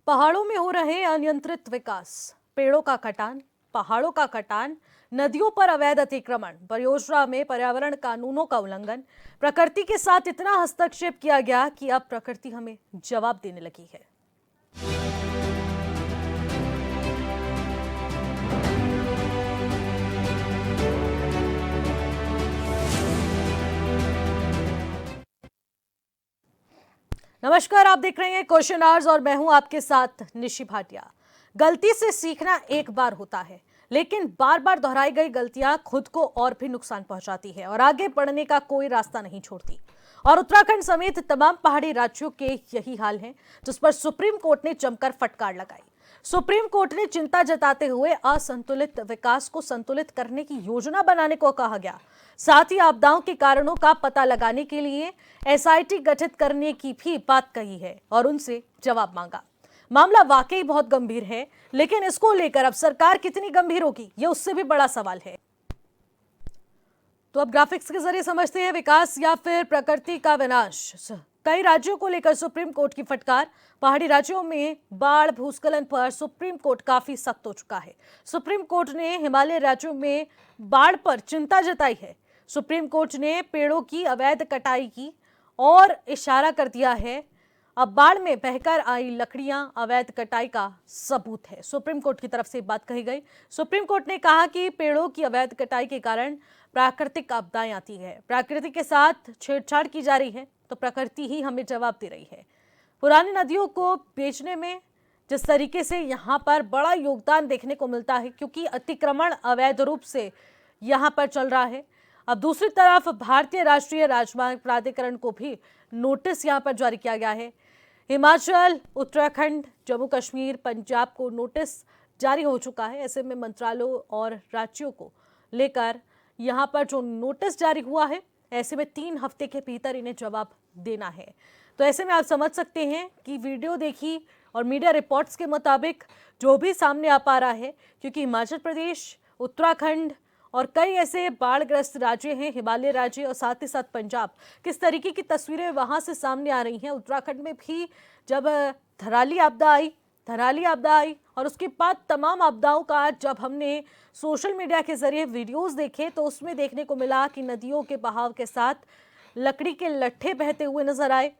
पहाड़ों में हो रहे अनियंत्रित विकास, पेड़ों का कटान, पहाड़ों का कटान, नदियों पर अवैध अतिक्रमण, परियोजना में पर्यावरण कानूनों का उल्लंघन, प्रकृति के साथ इतना हस्तक्षेप किया गया कि अब प्रकृति हमें जवाब देने लगी है। नमस्कार, आप देख रहे हैं क्वेश्चन आवर्स और मैं हूं आपके साथ निशि भाटिया। गलती से सीखना एक बार होता है, लेकिन बार बार दोहराई गई गलतियां खुद को और भी नुकसान पहुंचाती है और आगे बढ़ने का कोई रास्ता नहीं छोड़ती। और उत्तराखंड समेत तमाम पहाड़ी राज्यों के यही हाल है, जिस पर सुप्रीम कोर्ट ने जमकर फटकार लगाई। सुप्रीम कोर्ट ने चिंता जताते हुए असंतुलित विकास को संतुलित करने की योजना बनाने को कहा गया। साथ ही आपदाओं के कारणों का पता लगाने के लिए एसआईटी गठित करने की भी बात कही है और उनसे जवाब मांगा। मामला वाकई बहुत गंभीर है, लेकिन इसको लेकर अब सरकार कितनी गंभीर होगी, यह उससे भी बड़ा सवाल है। तो अब ग्राफिक्स के जरिए समझते हैं, विकास या फिर प्रकृति का विनाश। कई राज्यों को लेकर सुप्रीम कोर्ट की फटकार। पहाड़ी राज्यों में बाढ़ भूस्खलन पर सुप्रीम कोर्ट काफी सख्त हो चुका है। सुप्रीम कोर्ट ने हिमालय राज्यों में बाढ़ पर चिंता जताई है। सुप्रीम कोर्ट ने पेड़ों की अवैध कटाई की और इशारा कर दिया है, अब बाढ़ में बहकर आई लकड़ियां अवैध कटाई का सबूत है। सुप्रीम कोर्ट की तरफ से बात कही गई। सुप्रीम कोर्ट ने कहा कि पेड़ों की अवैध कटाई के कारण प्राकृतिक आपदाएं आती है, प्रकृति के साथ छेड़छाड़ की जा रही है, तो प्रकृति ही हमें जवाब दे रही है। पुरानी नदियों को बेचने में जिस तरीके से यहाँ पर बड़ा योगदान देखने को मिलता है, क्योंकि अतिक्रमण अवैध रूप से यहाँ पर चल रहा है। अब दूसरी तरफ भारतीय राष्ट्रीय राजमार्ग प्राधिकरण को भी नोटिस यहाँ पर जारी किया गया है। हिमाचल, उत्तराखंड, जम्मू कश्मीर, पंजाब को नोटिस जारी हो चुका है। ऐसे में मंत्रालयों और राज्यों को लेकर यहाँ पर जो नोटिस जारी हुआ है, ऐसे में 3 हफ्ते के भीतर इन्हें जवाब देना है। तो ऐसे में आप समझ सकते हैं कि वीडियो देखी और मीडिया रिपोर्ट्स के मुताबिक जो भी सामने आ पा रहा है, क्योंकि हिमाचल प्रदेश, उत्तराखंड और कई ऐसे बाढ़ग्रस्त राज्य हैं, हिमालय राज्य और साथ ही साथ पंजाब, किस तरीके की तस्वीरें वहां से सामने आ रही हैं। उत्तराखंड में भी जब थराली आपदा आई और उसके बाद तमाम आपदाओं का जब हमने सोशल मीडिया के जरिए वीडियोस देखे, तो उसमें देखने को मिला कि नदियों के बहाव के साथ लकड़ी के लट्ठे बहते हुए नजर आए।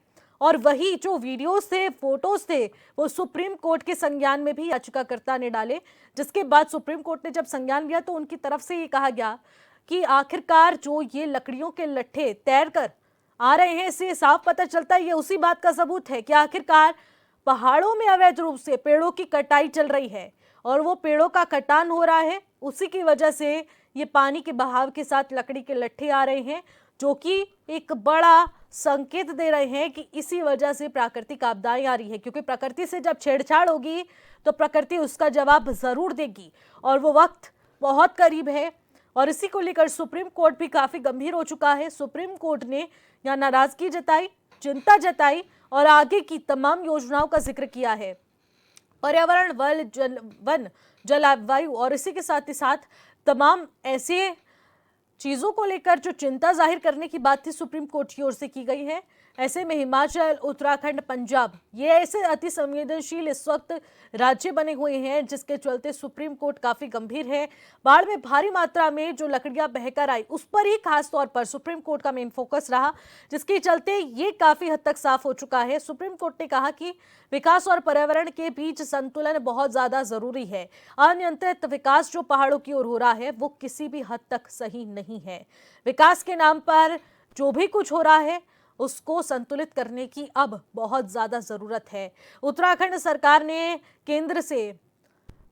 और वही जो वीडियोस थे, फोटोज थे, वो सुप्रीम कोर्ट के संज्ञान में भी याचिकाकर्ता ने डाले, जिसके बाद सुप्रीम कोर्ट ने जब संज्ञान लिया तो उनकी तरफ से ये कहा गया कि आखिरकार जो ये लकड़ियों के लट्ठे तैर कर आ रहे हैं, इससे साफ पता चलता है, ये उसी बात का सबूत है कि आखिरकार पहाड़ों में अवैध रूप से पेड़ों की कटाई चल रही है और वो पेड़ों का कटान हो रहा है। उसी की वजह से ये पानी के बहाव के साथ लकड़ी के लट्ठे आ रहे हैं, जो कि एक बड़ा संकेत दे रहे हैं कि इसी वजह से प्राकृतिक आपदाएं आ रही है। क्योंकि प्रकृति से जब छेड़छाड़ होगी तो प्रकृति उसका जवाब जरूर देगी और वो वक्त बहुत करीब है। और इसी को लेकर सुप्रीम कोर्ट भी काफी गंभीर हो चुका है। सुप्रीम कोर्ट ने यहाँ नाराजगी जताई, चिंता जताई और आगे की तमाम योजनाओं का जिक्र किया है। पर्यावरण, वन, जलवायु और इसी के साथ ही साथ तमाम ऐसे चीजों को लेकर जो चिंता जाहिर करने की बात थी, सुप्रीम कोर्ट की ओर से की गई है। ऐसे में हिमाचल, उत्तराखंड, पंजाब, ये ऐसे अति संवेदनशील इस वक्त राज्य बने हुए हैं, जिसके चलते सुप्रीम कोर्ट काफी गंभीर है। बाढ़ में भारी मात्रा में जो लकड़ियां बहकर आई, उस पर ही खास तौर पर सुप्रीम कोर्ट का मेन फोकस रहा, जिसके चलते ये काफी हद तक साफ हो चुका है। सुप्रीम कोर्ट ने कहा कि विकास और पर्यावरण के बीच संतुलन बहुत ज्यादा जरूरी है। अनियंत्रित विकास जो पहाड़ों की ओर हो रहा है, वो किसी भी हद तक सही नहीं है। विकास के नाम पर जो भी कुछ हो रहा है, उसको संतुलित करने की अब बहुत ज्यादा जरूरत है। उत्तराखंड सरकार ने केंद्र से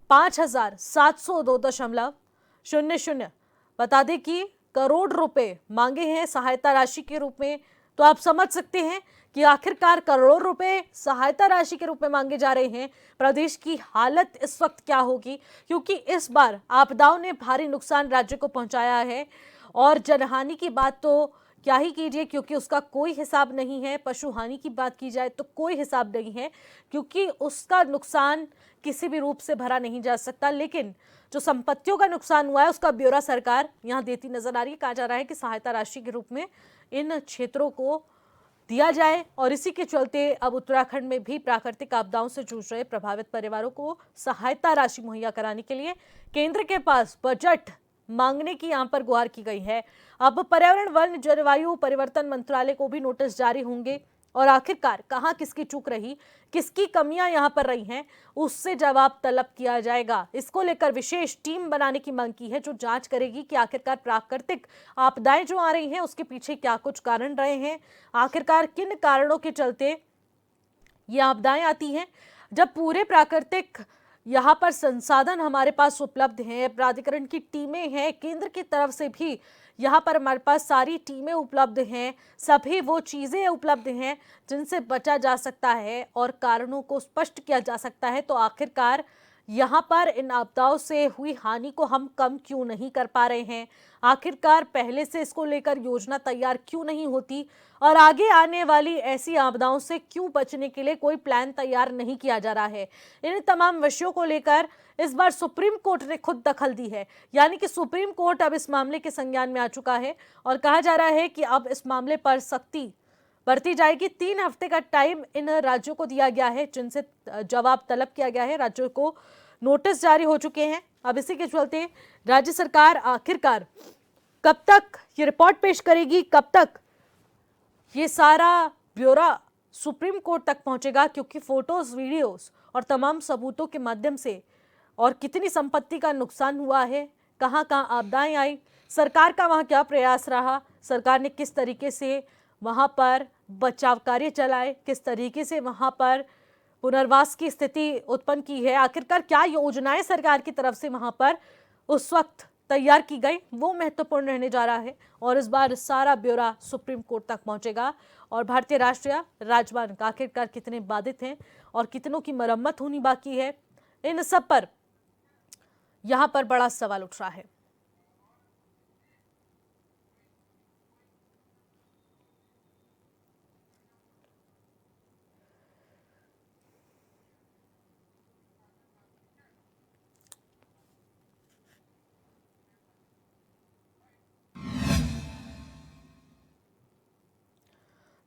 5,702.00 बता दें कि करोड़ रुपए मांगे हैं सहायता राशि के रूप में। तो आप समझ सकते हैं कि आखिरकार करोड़ों रुपए सहायता राशि के रूप में मांगे जा रहे हैं। प्रदेश की हालत इस वक्त क्या होगी, क्योंकि इस बार आपदाओं ने भारी नुकसान राज्य को पहुंचाया है और जनहानि की बात तो क्या ही कीजिए, क्योंकि उसका कोई हिसाब नहीं है। पशु हानि की बात की जाए तो कोई हिसाब नहीं है, क्योंकि उसका नुकसान किसी भी रूप से भरा नहीं जा सकता। लेकिन जो संपत्तियों का नुकसान हुआ है, उसका ब्यौरा सरकार यहां देती नजर आ रही है। कहा जा रहा है कि सहायता राशि के रूप में इन क्षेत्रों को दिया जाए। और इसी के चलते अब उत्तराखंड में भी प्राकृतिक आपदाओं से जूझ रहे प्रभावित परिवारों को सहायता राशि मुहैया कराने के लिए केंद्र के पास बजट मांगने की यहां पर गुहार की गई है। अब पर्यावरण वन जलवायु परिवर्तन मंत्रालय को भी नोटिस जारी होंगे और आखिरकार कहां किसकी चूक रही, किसकी कमियां यहां पर रही हैं, उससे जवाब तलब किया जाएगा। इसको लेकर विशेष टीम बनाने की मांग की है जो जांच करेगी कि आखिरकार प्राकृतिक आपदाएं जो आ रही हैं उसके पीछे क्या कुछ कारण रहे हैं, आखिरकार किन कारणों के चलते ये आपदाएं आती हैं। जब पूरे प्राकृतिक यहाँ पर संसाधन हमारे पास उपलब्ध हैं, प्राधिकरण की टीमें हैं, केंद्र की तरफ से भी यहाँ पर हमारे पास सारी टीमें उपलब्ध हैं, सभी वो चीज़ें उपलब्ध हैं जिनसे बचा जा सकता है और कारणों को स्पष्ट किया जा सकता है, तो आखिरकार यहाँ पर इन आपदाओं से हुई हानि को हम कम क्यों नहीं कर पा रहे हैं, आखिरकार पहले से इसको लेकर योजना तैयार क्यों नहीं होती और आगे आने वाली ऐसी आपदाओं से क्यों बचने के लिए कोई प्लान तैयार नहीं किया जा रहा है। इन तमाम विषयों को लेकर इस बार सुप्रीम कोर्ट ने खुद दखल दी है, यानी कि सुप्रीम कोर्ट अब इस मामले के संज्ञान में आ चुका है और कहा जा रहा है कि अब इस मामले पर सख्ती बरती जाएगी। 3 हफ्ते का टाइम इन राज्यों को दिया गया है जिनसे जवाब तलब किया गया है, राज्यों को नोटिस जारी हो चुके हैं। अब इसी के चलते राज्य सरकार आखिरकार कब तक ये रिपोर्ट पेश करेगी, कब तक ये सारा ब्यौरा सुप्रीम कोर्ट तक पहुंचेगा, क्योंकि फोटोज, वीडियोस और तमाम सबूतों के माध्यम से और कितनी संपत्ति का नुकसान हुआ है, कहां कहां आपदाएं आई, सरकार का वहां क्या प्रयास रहा, सरकार ने किस तरीके से वहां पर बचाव कार्य चलाए, किस तरीके से वहां पर पुनर्वास की स्थिति उत्पन्न की है, आखिरकार क्या योजनाएं सरकार की तरफ से वहां पर उस वक्त तैयार की गई, वो महत्वपूर्ण रहने जा रहा है। और इस बार सारा ब्यौरा सुप्रीम कोर्ट तक पहुंचेगा और भारतीय राष्ट्रीय राजमार्ग आखिरकार कितने बाधित हैं और कितनों की मरम्मत होनी बाकी है, इन सब पर यहां पर बड़ा सवाल उठ रहा है।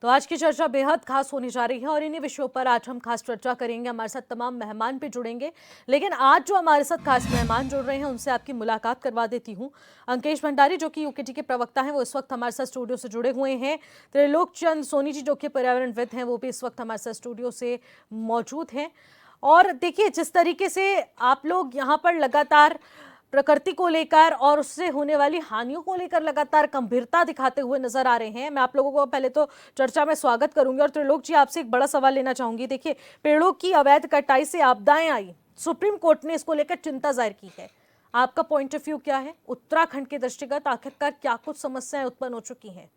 तो आज की चर्चा बेहद खास होने जा रही है और इन्हीं विषयों पर आज हम खास चर्चा करेंगे। हमारे साथ तमाम मेहमान भी जुड़ेंगे, लेकिन आज जो हमारे साथ खास मेहमान जुड़ रहे हैं उनसे आपकी मुलाकात करवा देती हूं। अंकेश भंडारी जो कि यूकेटी के प्रवक्ता हैं, वो इस वक्त हमारे साथ स्टूडियो से जुड़े हुए हैं। त्रिलोक चंद सोनी जी जो कि पर्यावरणविद हैं, वो भी इस वक्त हमारे साथ स्टूडियो से मौजूद हैं। और देखिए, जिस तरीके से आप लोग यहाँ पर लगातार प्रकृति को लेकर और उससे होने वाली हानियों को लेकर लगातार गंभीरता दिखाते हुए नजर आ रहे हैं, मैं आप लोगों को पहले तो चर्चा में स्वागत करूंगी। और त्रिलोक जी, आपसे एक बड़ा सवाल लेना चाहूंगी। देखिए, पेड़ों की अवैध कटाई से आपदाएं आई, सुप्रीम कोर्ट ने इसको लेकर चिंता जाहिर की है, आपका पॉइंट ऑफ व्यू क्या है? उत्तराखंड के दृष्टिगत आखिरकार क्या कुछ समस्याएं उत्पन्न हो चुकी हैं?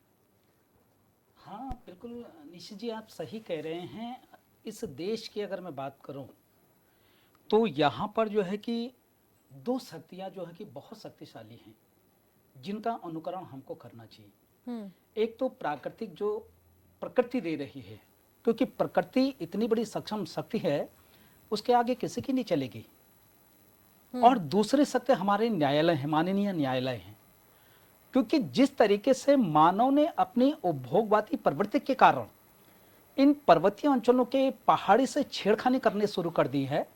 हाँ बिल्कुल निशि जी, आप सही कह रहे हैं। इस देश की अगर मैं बात करूं तो यहाँ पर जो है कि 2 शक्तियाँ जो है कि बहुत शक्तिशाली हैं, जिनका अनुकरण हमको करना चाहिए। एक तो प्राकृतिक जो प्रकृति दे रही है, क्योंकि प्रकृति इतनी बड़ी सक्षम शक्ति है, उसके आगे किसी की नहीं चलेगी। और दूसरी शक्ति हमारे न्यायालय हैं, माननीय न्यायालय हैं, क्योंकि जिस तरीके से मानव ने अपनी उपभोगवादी प्रवृत्ति के कारण इन पर्वतीय अंचलों के पहाड़ी से छेड़खानी करने शुरू कर दी है,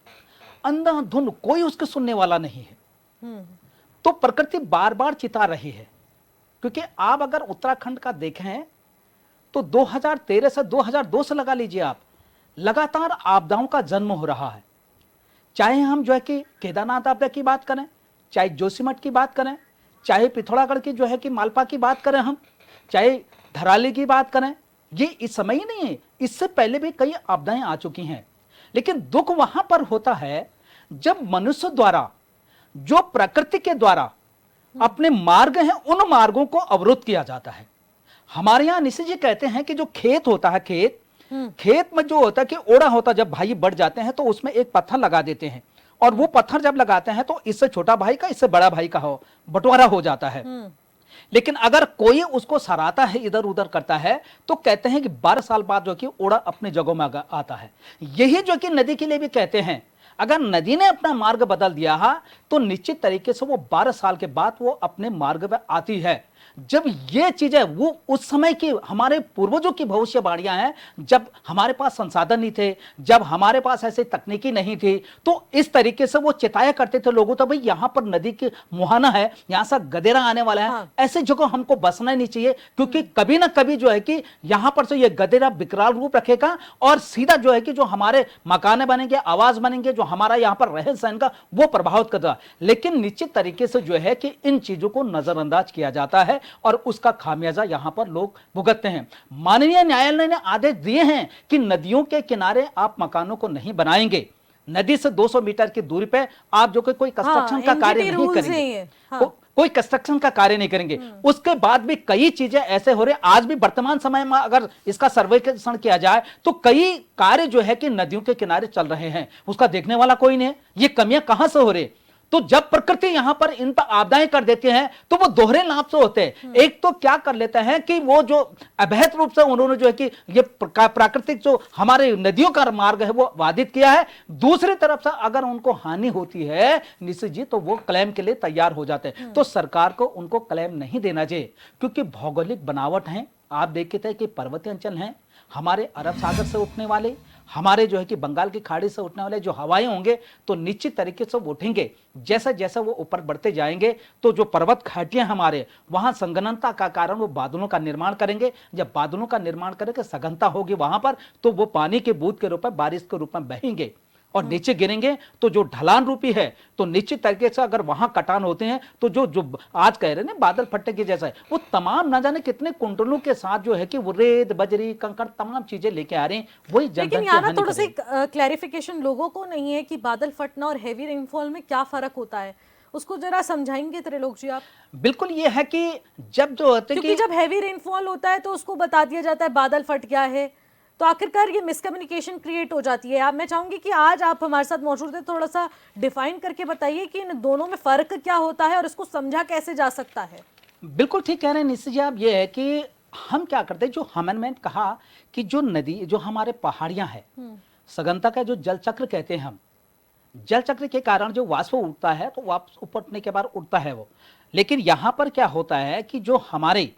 अंधाधुंध कोई उसके सुनने वाला नहीं है। तो प्रकृति बार बार चिता रही है। क्योंकि आप अगर उत्तराखंड का देखें तो 2013 से 2002 से लगा लीजिए आप, लगातार आपदाओं का जन्म हो रहा है। चाहे हम जो है कि केदारनाथ आपदा की बात करें, चाहे जोशीमठ की बात करें, चाहे पिथौरागढ़ की जो है कि मालपा की बात करें हम, चाहे धराली की बात करें, ये इस समय ही नहीं है, इससे पहले भी कई आपदाएं आ चुकी हैं। लेकिन दुख वहां पर होता है जब मनुष्य द्वारा, जो प्रकृति के द्वारा अपने मार्ग हैं, उन मार्गों को अवरुद्ध किया जाता है। हमारे यहां निशि जी कहते हैं कि जो खेत होता है, खेत में जो होता है कि ओड़ा होता, जब भाई बढ़ जाते हैं तो उसमें एक पत्थर लगा देते हैं, और वो पत्थर जब लगाते हैं तो इससे छोटा भाई का, इससे बड़ा भाई का बंटवारा हो जाता है। लेकिन अगर कोई उसको सराहता है, इधर उधर करता है, तो कहते हैं कि 12 साल बाद जो कि ओड़ा अपने जगहों में आता है। यही जो कि नदी के लिए भी कहते हैं, अगर नदी ने अपना मार्ग बदल दिया है तो निश्चित तरीके से वो 12 साल के बाद वो अपने मार्ग पे आती है। जब ये चीजें वो उस समय की हमारे पूर्वजों की भविष्यवाणियां हैं, जब हमारे पास संसाधन नहीं थे, जब हमारे पास ऐसे तकनीकी नहीं थी, तो इस तरीके से वो चिताया करते थे लोगों, तो भाई यहां पर नदी की मुहाना है, यहां से गदेरा आने वाला है। हाँ। ऐसे जगह हमको बसना नहीं चाहिए, क्योंकि कभी ना कभी जो है कि यहां पर से ये गदेरा विकराल रूप रखेगा और सीधा जो है कि जो हमारे मकान बनेंगे, आवास बनेंगे, जो हमारा यहां पर रहन सहन का वो प्रभावित करता। लेकिन निश्चित तरीके से जो है कि इन चीजों को नजरअंदाज किया जाता है और उसका खामियाजा यहां पर लोग भुगतते हैं। माननीय न्यायालय ने आदेश दिए हैं कि नदियों के किनारे आप मकानों को नहीं बनाएंगे, नदी से 200 मीटर की दूरी पे आप जो कि कोई कंस्ट्रक्शन का कार्य नहीं रूल्स हैं करेंगे, ये। हाँ। कोई कंस्ट्रक्शन का कार्य नहीं करेंगे। उसके बाद भी कई चीजें ऐसे हो रहे, आज भी वर्तमान समय में अगर इसका सर्वेक्षण किया जाए तो कई कार्य जो है कि नदियों के किनारे चल रहे हैं, उसका देखने वाला कोई नहीं है। ये कमियां कहां से हो रही? तो जब प्रकृति यहां पर इन पर आपदाएं कर देती है तो वो दोहरे लाभ से होते हैं। एक तो क्या कर लेते हैं कि वो जो अवैध रूप से उन्होंने जो है कि ये प्राकृतिक जो हमारे नदियों का मार्ग है वो बाधित किया है, दूसरी तरफ से अगर उनको हानि होती है निश्चित जी तो वो क्लेम के लिए तैयार हो जाते हैं। तो सरकार को उनको क्लेम नहीं देना चाहिए, क्योंकि भौगोलिक बनावट है। आप देखते हैं कि पर्वतीय अंचल हैं, हमारे अरब सागर से उठने वाले, हमारे जो है कि बंगाल की खाड़ी से उठने वाले जो हवाएं होंगे तो निश्चित तरीके से वो उठेंगे। जैसे जैसे वो ऊपर बढ़ते जाएंगे तो जो पर्वत घाटियां हमारे वहां संघनता का कारण वो बादलों का निर्माण करेंगे। जब बादलों का निर्माण करेंगे, सघनता होगी वहां पर, तो वो पानी के बूंद के रूप में, बारिश के रूप में बहेंगे और नीचे गिरेंगे। तो जो ढलान रूपी है तो निश्चित तरीके से अगर वहां कटान होते हैं तो जो जो आज कह रहे हैं ना बादल फटने के जैसा है, वो तमाम ना जाने कितने कुंटलों के साथ जो है कि वो रेत बजरी कंकड़ तमाम चीजें लेके आ रहे हैं। वही लेकिन यहाँ ना थोड़ा सी क्लैरिफिकेशन लोगों को नहीं है कि बादल फटना और हैवी रेनफॉल में क्या फर्क होता है, उसको जरा समझाएंगे त्रिलोक जी आप? बिल्कुल ये है कि जब जो होते हैं क्योंकि जब हैवी रेनफॉल होता है तो उसको बता दिया जाता है बादल फट गया है, तो आखिरकार ये मिसकम्युनिकेशन क्रिएट हो जाती है। मैं चाहूंगी कि आज आप हमारे साथ मौजूद हैं, थोड़ा सा डिफाइन करके बताइए कि इन दोनों में फर्क क्या होता है और इसको समझा कैसे जा सकता है। बिल्कुल ठीक कह रहे हैं निश्चित जी आप। ये है कि हम क्या करते हैं, जो हमने कहा कि जो नदी जो हमारे पहाड़ियां हैं, सघनता का जो जल चक्र कहते हैं हम, जल चक्र के कारण जो वाष्प उठता है तो वाष्प उपटने के बाद उठता है वो। लेकिन यहां पर क्या होता है कि जो हमारे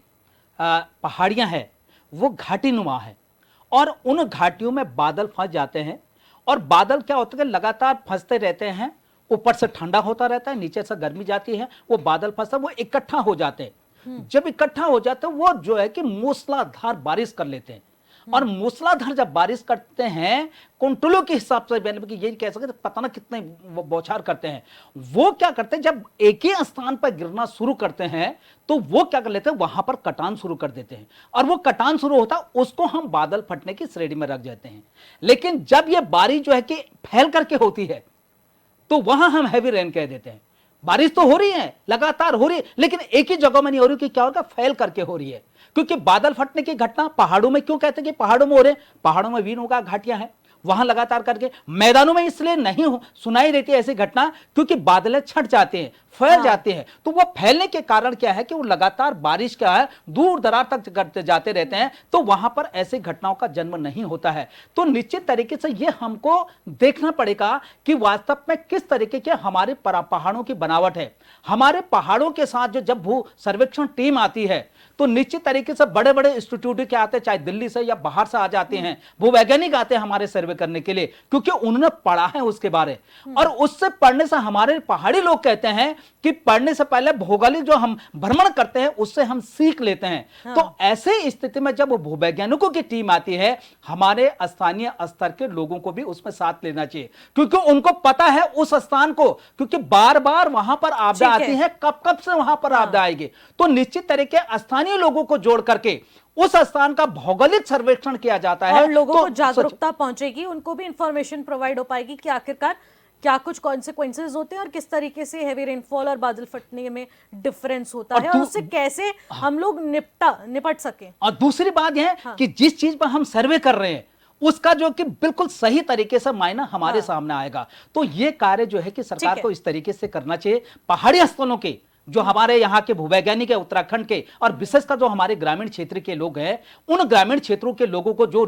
पहाड़ियां हैं वो घाटी नुमा है और उन घाटियों में बादल फंस जाते हैं। और बादल क्या होता है कि लगातार फंसते रहते हैं, ऊपर से ठंडा होता रहता है, नीचे से गर्मी जाती है, वो बादल फंसता, वो इकट्ठा हो जाते हैं। जब इकट्ठा हो जाते हैं वो जो है कि मूसलाधार बारिश कर लेते हैं। और मूसलाधार जब बारिश करते हैं कुंटलों के हिसाब से, कि ये कह सकते पता ना कितने बौछार करते हैं, वो क्या करते हैं जब एक ही स्थान पर गिरना शुरू करते हैं तो वो क्या कर लेते हैं, वहां पर कटान शुरू कर देते हैं। और वो कटान शुरू होता है उसको हम बादल फटने की श्रेणी में रख देते हैं। लेकिन जब ये बारिश जो है कि फैल करके होती है तो वहां हम हैवी रेन कह देते हैं। बारिश तो हो रही है, लगातार हो रही है, लेकिन एक ही जगह में नहीं हो रही, कि क्या होगा, फैल करके हो रही है। क्योंकि बादल फटने की घटना पहाड़ों में क्यों कहते हैं कि पहाड़ों में हो रहे हैं, पहाड़ों में वीन होगा, घाटियां हैं, वहां लगातार करके। मैदानों में इसलिए नहीं सुनाई देती ऐसी घटना क्योंकि बादलें छट जाते हैं, फैल जाते हैं। तो वो फैलने के कारण क्या है कि वो लगातार बारिश क्या है दूर दरार तक करते जाते रहते हैं, तो वहां पर ऐसी घटनाओं का जन्म नहीं होता है। तो निश्चित तरीके से ये हमको देखना पड़ेगा कि वास्तव में किस तरीके के हमारे पहाड़ों की बनावट है। हमारे पहाड़ों के साथ जो जब भू सर्वेक्षण टीम आती है तो निश्चित तरीके से बड़े बड़े इंस्टीट्यूट के आते हैं, चाहे दिल्ली से या बाहर से आ जाते हैं, भूवैज्ञानिक आते हैं हमारे सर्वे करने के लिए, क्योंकि उन्होंने पढ़ा है उसके बारे। और उससे पढ़ने से हमारे पहाड़ी लोग कहते हैं कि पढ़ने से पहले भौगोलिक जो हम भ्रमण करते हैं उससे हम सीख लेते हैं। तो ऐसे स्थिति में जब भूवैज्ञानिकों की टीम आती है, हमारे स्थानीय स्तर के लोगों को भी उसमें साथ लेना चाहिए, क्योंकि उनको पता है उस स्थान को, क्योंकि बार बार वहां पर आपदा आती है, कब कब से वहां पर आपदा आएगी। तो निश्चित तरीके स्थानीय लोगों को जोड़ करके उस स्थान का भौगोलिक सर्वेक्षण किया जाता है और लोगों तो को जागरूकता पहुंचेगी, उनको भी इंफॉर्मेशन प्रोवाइड हो पाएगी कि आखिरकार क्या कुछ कॉन्सिक्वेंसेस होते हैं और किस तरीके से हैवी रेनफॉल और बादल फटने में डिफरेंस होता है और उससे कैसे हम लोग निपट सके। और दूसरी बात यह है कि जिस चीज पर हम सर्वे कर रहे हैं उसका जो कि बिल्कुल सही तरीके से मायना हमारे सामने आएगा। तो ये कार्य जो है कि सरकार को इस तरीके से करना चाहिए। पहाड़ी स्थलों के जो हमारे यहाँ के भूवैज्ञानिक है उत्तराखंड के, और विशेषकर जो हमारे ग्रामीण क्षेत्र के लोग हैं, उन ग्रामीण क्षेत्रों के लोगों को जो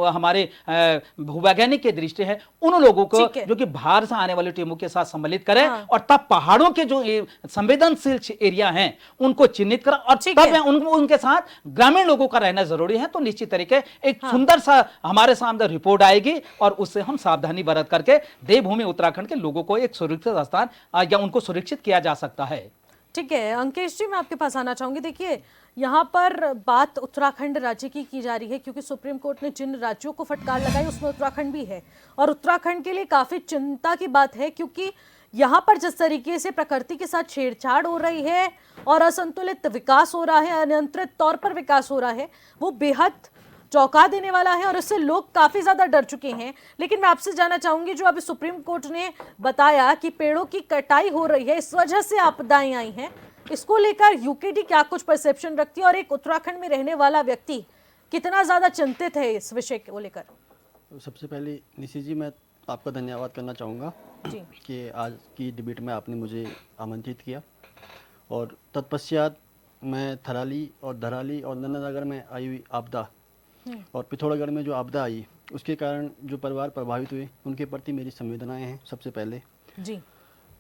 हमारे भूवैज्ञानिक के दृष्टि है, उन लोगों को ठीक है। जो कि बाहर से आने वाली टीमों के साथ सम्मिलित करें, हाँ। और तब पहाड़ों के जो संवेदनशील एरिया हैं उनको चिन्हित करें, और ठीक तब है। उनके साथ ग्रामीण लोगों का रहना जरूरी है। तो निश्चित तरीके एक हाँ। सुंदर सा हमारे सामने रिपोर्ट आएगी, और उससे हम सावधानी बरत करके देवभूमि उत्तराखंड के लोगों को एक सुरक्षित स्थान या उनको सुरक्षित किया जा सकता है। ठीक है अंकेश जी, मैं आपके पास आना चाहूंगी। देखिए, यहाँ पर बात उत्तराखंड राज्य की जा रही है, क्योंकि सुप्रीम कोर्ट ने जिन राज्यों को फटकार लगाई उसमें उत्तराखंड भी है, और उत्तराखंड के लिए काफी चिंता की बात है, क्योंकि यहाँ पर जिस तरीके से प्रकृति के साथ छेड़छाड़ हो रही है और असंतुलित विकास हो रहा है, अनियंत्रित तौर पर विकास हो रहा है, वो बेहद चौंका देने वाला है, और इससे लोग काफी ज्यादा डर चुके हैं। लेकिन मैं आपसे जानना चाहूंगी, जो अभी सुप्रीम कोर्ट ने बताया कि पेड़ों की कटाई हो रही है, इस वजह से आपदाएं आई हैं, इसको लेकर यूकेडी क्या कुछ परसेप्शन रखती है, और एक उत्तराखंड में रहने वाला व्यक्ति कितना ज्यादा चिंतित है इस विषय को लेकर? सबसे पहले निशी जी, मैं आपका धन्यवाद करना चाहूँगा जी। कि आज की डिबेट में आपने मुझे आमंत्रित किया, और तत्पश्चात मैं थराली और धराली और नंदनगर में आई हुई आपदा और पिथौरागढ़ में जो आपदा आई उसके कारण जो परिवार प्रभावित हुए उनके प्रति मेरी संवेदनाएं हैं सबसे पहले जी।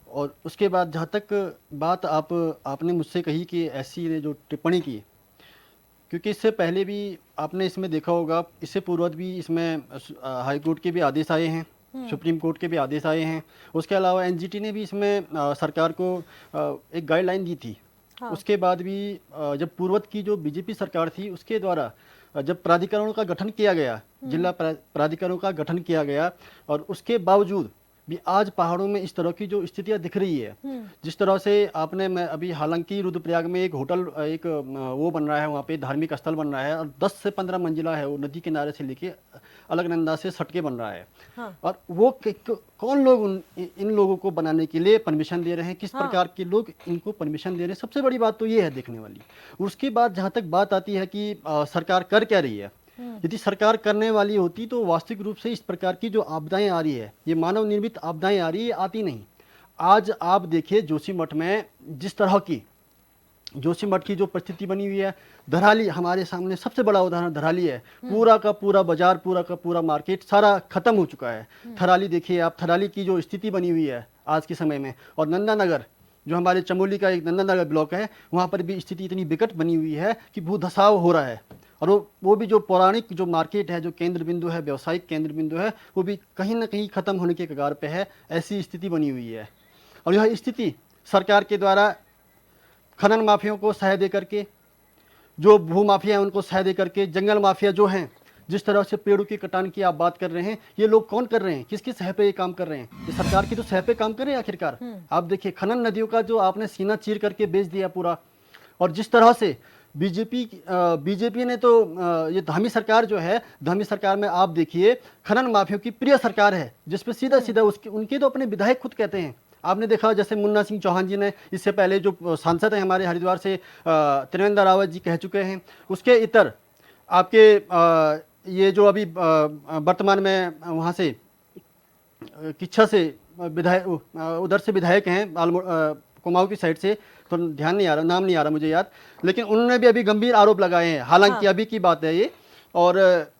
और उसके बाद जहाँ तक बात आपने मुझसे कही कि ऐसी ने जो टिप्पणी की, क्योंकि इससे पहले भी आपने इसमें देखा होगा, इससे पूर्व भी इसमें हाई कोर्ट के भी आदेश आए हैं, सुप्रीम कोर्ट के भी आदेश आए हैं। उसके अलावा एनजीटी ने भी इसमें सरकार को एक गाइडलाइन दी थी। हाँ। उसके बाद भी जब पूर्वत की जो बीजेपी सरकार थी उसके द्वारा जब प्राधिकरणों का गठन किया गया, जिला प्राधिकरणों का गठन किया गया, और उसके बावजूद भी आज पहाड़ों में इस तरह की जो स्थितियां दिख रही है, जिस तरह से आपने, मैं अभी हालांकि रुद्रप्रयाग में एक होटल, एक वो बन रहा है, वहाँ पे धार्मिक स्थल बन रहा है, और 10 से 15 मंजिला है, वो नदी किनारे से लेके अलकनंदा से सटके बन रहा है। हाँ। और वो कौन लोग इन लोगों को बनाने के लिए परमिशन दे रहे हैं, किस प्रकार के लोग इनको परमिशन दे रहे हैं, सबसे बड़ी बात तो ये है देखने वाली। उसके बाद जहाँ तक बात आती है कि सरकार कर क्या रही है, यदि सरकार करने वाली होती तो वास्तविक रूप से इस प्रकार की जो आपदाएं आ रही है, ये मानव निर्मित आपदाएं आ रही है, ये आती नहीं। आज आप देखिए जोशीमठ में जिस तरह की जोशीमठ की जो परिस्थिति बनी हुई है, धराली हमारे सामने सबसे बड़ा उदाहरण धराली है। पूरा का पूरा बाजार, पूरा का पूरा मार्केट सारा खत्म हो चुका है। थराली देखिए आप, थराली की जो स्थिति बनी हुई है आज के समय में, और नंदानगर जो हमारे चमोली का एक नंदानगर ब्लॉक है, वहाँ पर भी स्थिति इतनी विकट बनी हुई है कि भूधसाव हो रहा है। और वो भी जो पौराणिक जो मार्केट है, जो केंद्र बिंदु है, व्यवसायिक केंद्र बिंदु है, वो भी कहीं ना कहीं खत्म होने के कगार पे है। ऐसी स्थिति बनी हुई है, और यह स्थिति सरकार के द्वारा खनन माफियाओं को सहाय दे करके, जो भू माफिया हैं उनको सहाय दे करके, जंगल माफिया जो हैं, जिस तरह से पेड़ों की कटान की आप बात कर रहे हैं, ये लोग कौन कर रहे हैं, किसकी सहाय पे ये काम कर रहे हैं? ये सरकार की तो सहाय पे काम कर रहे हैं आखिरकार। आप देखिए खनन नदियों का जो आपने सीना चीर करके बेच दिया पूरा, और जिस तरह से बीजेपी ने तो ये धामी सरकार जो है, धामी सरकार में आप देखिए खनन माफियों की प्रिय सरकार है, जिसपे सीधा सीधा उनके तो अपने विधायक खुद कहते हैं। आपने देखा जैसे मुन्ना सिंह चौहान जी ने, इससे पहले जो सांसद हैं हमारे हरिद्वार से त्रिवेंद्र रावत जी कह चुके हैं। उसके इतर आपके ये जो अभी वर्तमान में वहाँ से किच्छा से विधायक, उधर से विधायक हैं कुमाऊं की साइड से, तो ध्यान नहीं आ रहा, नाम नहीं आ रहा मुझे याद, लेकिन उन्होंने भी अभी गंभीर आरोप लगाए हैं। हालांकि अभी की बात है ये, और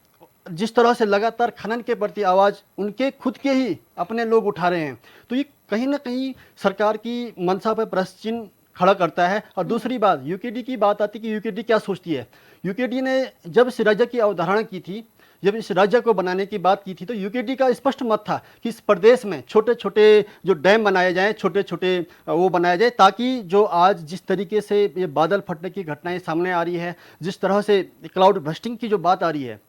जिस तरह से लगातार खनन के प्रति आवाज़ उनके खुद के ही अपने लोग उठा रहे हैं, तो ये कहीं ना कहीं सरकार की मंशा पर प्रश्न चिन्ह खड़ा करता है। और दूसरी बात, यूकेडी की बात आती कि यूकेडी क्या सोचती है। यूकेडी ने जब इस राज्य की अवधारणा की थी, जब इस राज्य को बनाने की बात की थी, तो यूकेडी का स्पष्ट मत था कि इस प्रदेश में छोटे छोटे जो डैम बनाए जाएं, छोटे छोटे वो बनाए जाए, ताकि जो आज जिस तरीके से ये बादल फटने की घटनाएं सामने आ रही है, जिस तरह से क्लाउड बस्टिंग की जो बात आ रही है,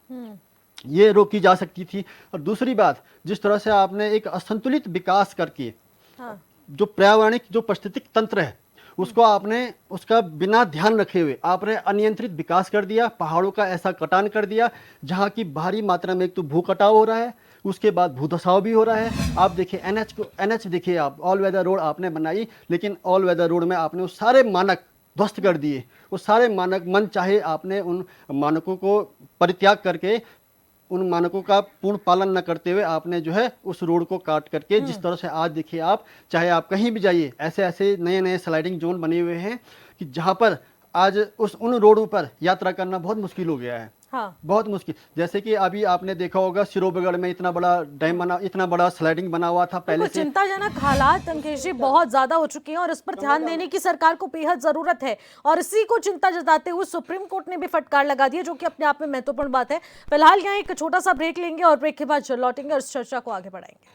ये रोकी जा सकती थी। और दूसरी बात, जिस तरह से आपने एक असंतुलित विकास करके जो पर्यावरणिक जो पारिस्थितिक तंत्र है उसको आपने उसका बिना ध्यान रखे हुए आपने अनियंत्रित विकास कर दिया, पहाड़ों का ऐसा कटान कर दिया जहाँ की भारी मात्रा में एक तो भू कटाव हो रहा है, उसके बाद भूधसाव भी हो रहा है। आप देखिए एनएच देखिए आप, ऑल वेदर रोड आपने बनाई, लेकिन ऑल वेदर रोड में आपने वो सारे मानक ध्वस्त कर दिए। वो सारे मानक मन चाहे आपने उन मानकों को परित्याग करके उन मानकों का पूर्ण पालन न करते हुए आपने जो है उस रोड को काट करके जिस तरह से आज देखिए आप, चाहे आप कहीं भी जाइए, ऐसे ऐसे नए नए स्लाइडिंग जोन बने हुए हैं कि जहां पर आज उन रोडों पर यात्रा करना बहुत मुश्किल हो गया है। हाँ। बहुत मुश्किल। जैसे कि अभी आपने देखा होगा सिरोबगढ़ में इतना बड़ा डैम बना, इतना बड़ा स्लाइडिंग बना हुआ था पहले बिल्कुल से। चिंताजनक हालात अंकेश जी बहुत ज्यादा हो चुके हैं और इस पर ध्यान देने की सरकार को बेहद जरूरत है, और इसी को चिंता जताते हुए सुप्रीम कोर्ट ने भी फटकार लगा दी है, जो कि अपने आप में महत्वपूर्ण बात है। फिलहाल यहाँ एक छोटा सा ब्रेक लेंगे और ब्रेक के बाद लौटेंगे और इस चर्चा को आगे बढ़ाएंगे।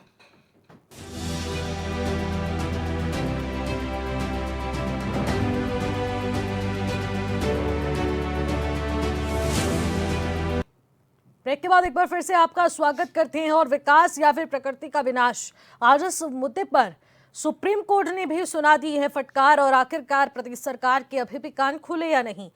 ब्रेक के बाद एक बार फिर से आपका स्वागत करते हैं। और विकास या फिर प्रकृति का विनाश, आज इस मुद्दे पर सुप्रीम कोर्ट ने भी सुना दी है फटकार, और आखिरकार प्रदेश सरकार के अभी भी कान खुले या नहीं?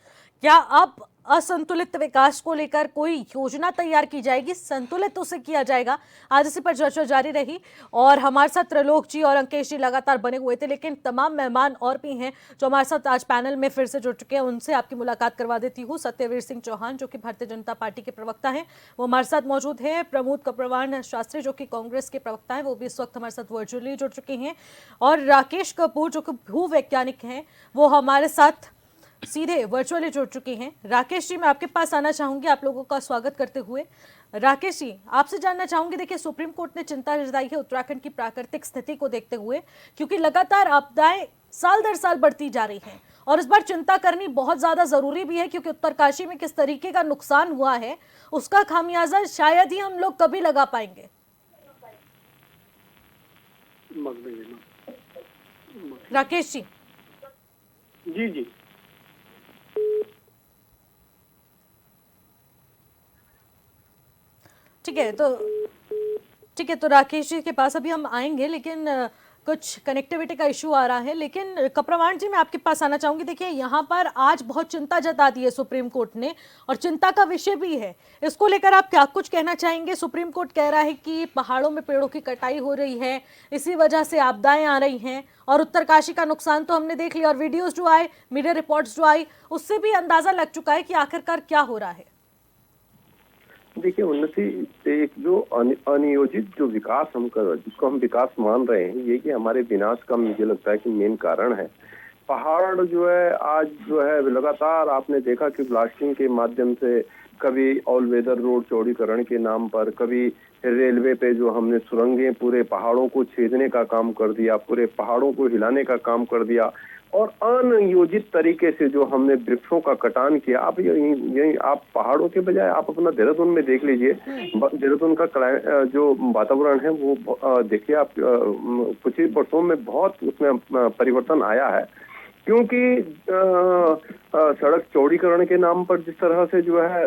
क्या अब असंतुलित विकास को लेकर कोई योजना तैयार की जाएगी, संतुलित उसे किया जाएगा? आज इसी पर चर्चा जारी रही और हमारे साथ त्रिलोक जी और अंकेश जी लगातार बने हुए थे, लेकिन तमाम मेहमान और भी हैं जो हमारे साथ आज पैनल में फिर से जुड़ चुके हैं। उनसे आपकी मुलाकात करवा देती हूँ। सत्यवीर सिंह चौहान जो कि भारतीय जनता पार्टी के प्रवक्ता हैं, वो हमारे साथ मौजूद हैं। प्रमोद कप्रवाण शास्त्री जो कि कांग्रेस के प्रवक्ता हैं, वो भी इस वक्त हमारे साथ वर्चुअली जुड़ चुके हैं। और राकेश कपूर जो कि भू वैज्ञानिक हैं, वो हमारे साथ सीधे वर्चुअली जुड़ चुके हैं। राकेश जी, मैं आपके पास आना चाहूंगी आप लोगों का स्वागत करते हुए। राकेश जी, आपसे जानना चाहूंगी, देखिए सुप्रीम कोर्ट ने चिंता जताई है उत्तराखंड की प्राकृतिक स्थिति को देखते हुए, क्योंकि लगातार आपदाएं साल दर साल बढ़ती जा रही हैं और इस बार चिंता करनी बहुत ज्यादा जरूरी भी है, क्योंकि उत्तरकाशी में किस तरीके का नुकसान हुआ है उसका खामियाजा शायद ही हम लोग कभी लगा पाएंगे। राकेश जी। जी जी। ठीक है, तो राकेश जी के पास अभी हम आएंगे, लेकिन कुछ कनेक्टिविटी का इशू आ रहा है। लेकिन कप्रवाण जी, मैं आपके पास आना चाहूंगी। देखिए यहाँ पर आज बहुत चिंता जता दी है सुप्रीम कोर्ट ने, और चिंता का विषय भी है। इसको लेकर आप क्या कुछ कहना चाहेंगे? सुप्रीम कोर्ट कह रहा है कि पहाड़ों में पेड़ों की कटाई हो रही है, इसी वजह से आपदाएं आ रही हैं, और उत्तरकाशी का नुकसान तो हमने देख लिया, और वीडियोज जो आए, मीडिया रिपोर्ट्स जो आई, उससे भी अंदाजा लग चुका है कि आखिरकार क्या हो रहा है। देखिए, उन्नति एक जो अनियोजित जो विकास हम कर, जिसको हम विकास मान रहे हैं, ये कि हमारे विनाश का मुझे लगता है कि मेन कारण है। पहाड़ जो है आज जो है लगातार आपने देखा कि ब्लास्टिंग के माध्यम से, कभी ऑल वेदर रोड चौड़ीकरण के नाम पर, कभी रेलवे पे जो हमने सुरंगें पूरे पहाड़ों को छेदने का काम कर दिया, पूरे पहाड़ों को हिलाने का काम कर दिया, और अनियोजित तरीके से जो हमने वृक्षों का कटान किया। आप यही आप पहाड़ों के बजाय आप अपना देहरादून में देख लीजिए, देहरादून का जो वातावरण है वो देखिए आप, कुछ ही वर्षों में बहुत उसमें परिवर्तन आया है। क्योंकि सड़क चौड़ीकरण के नाम पर जिस तरह से जो है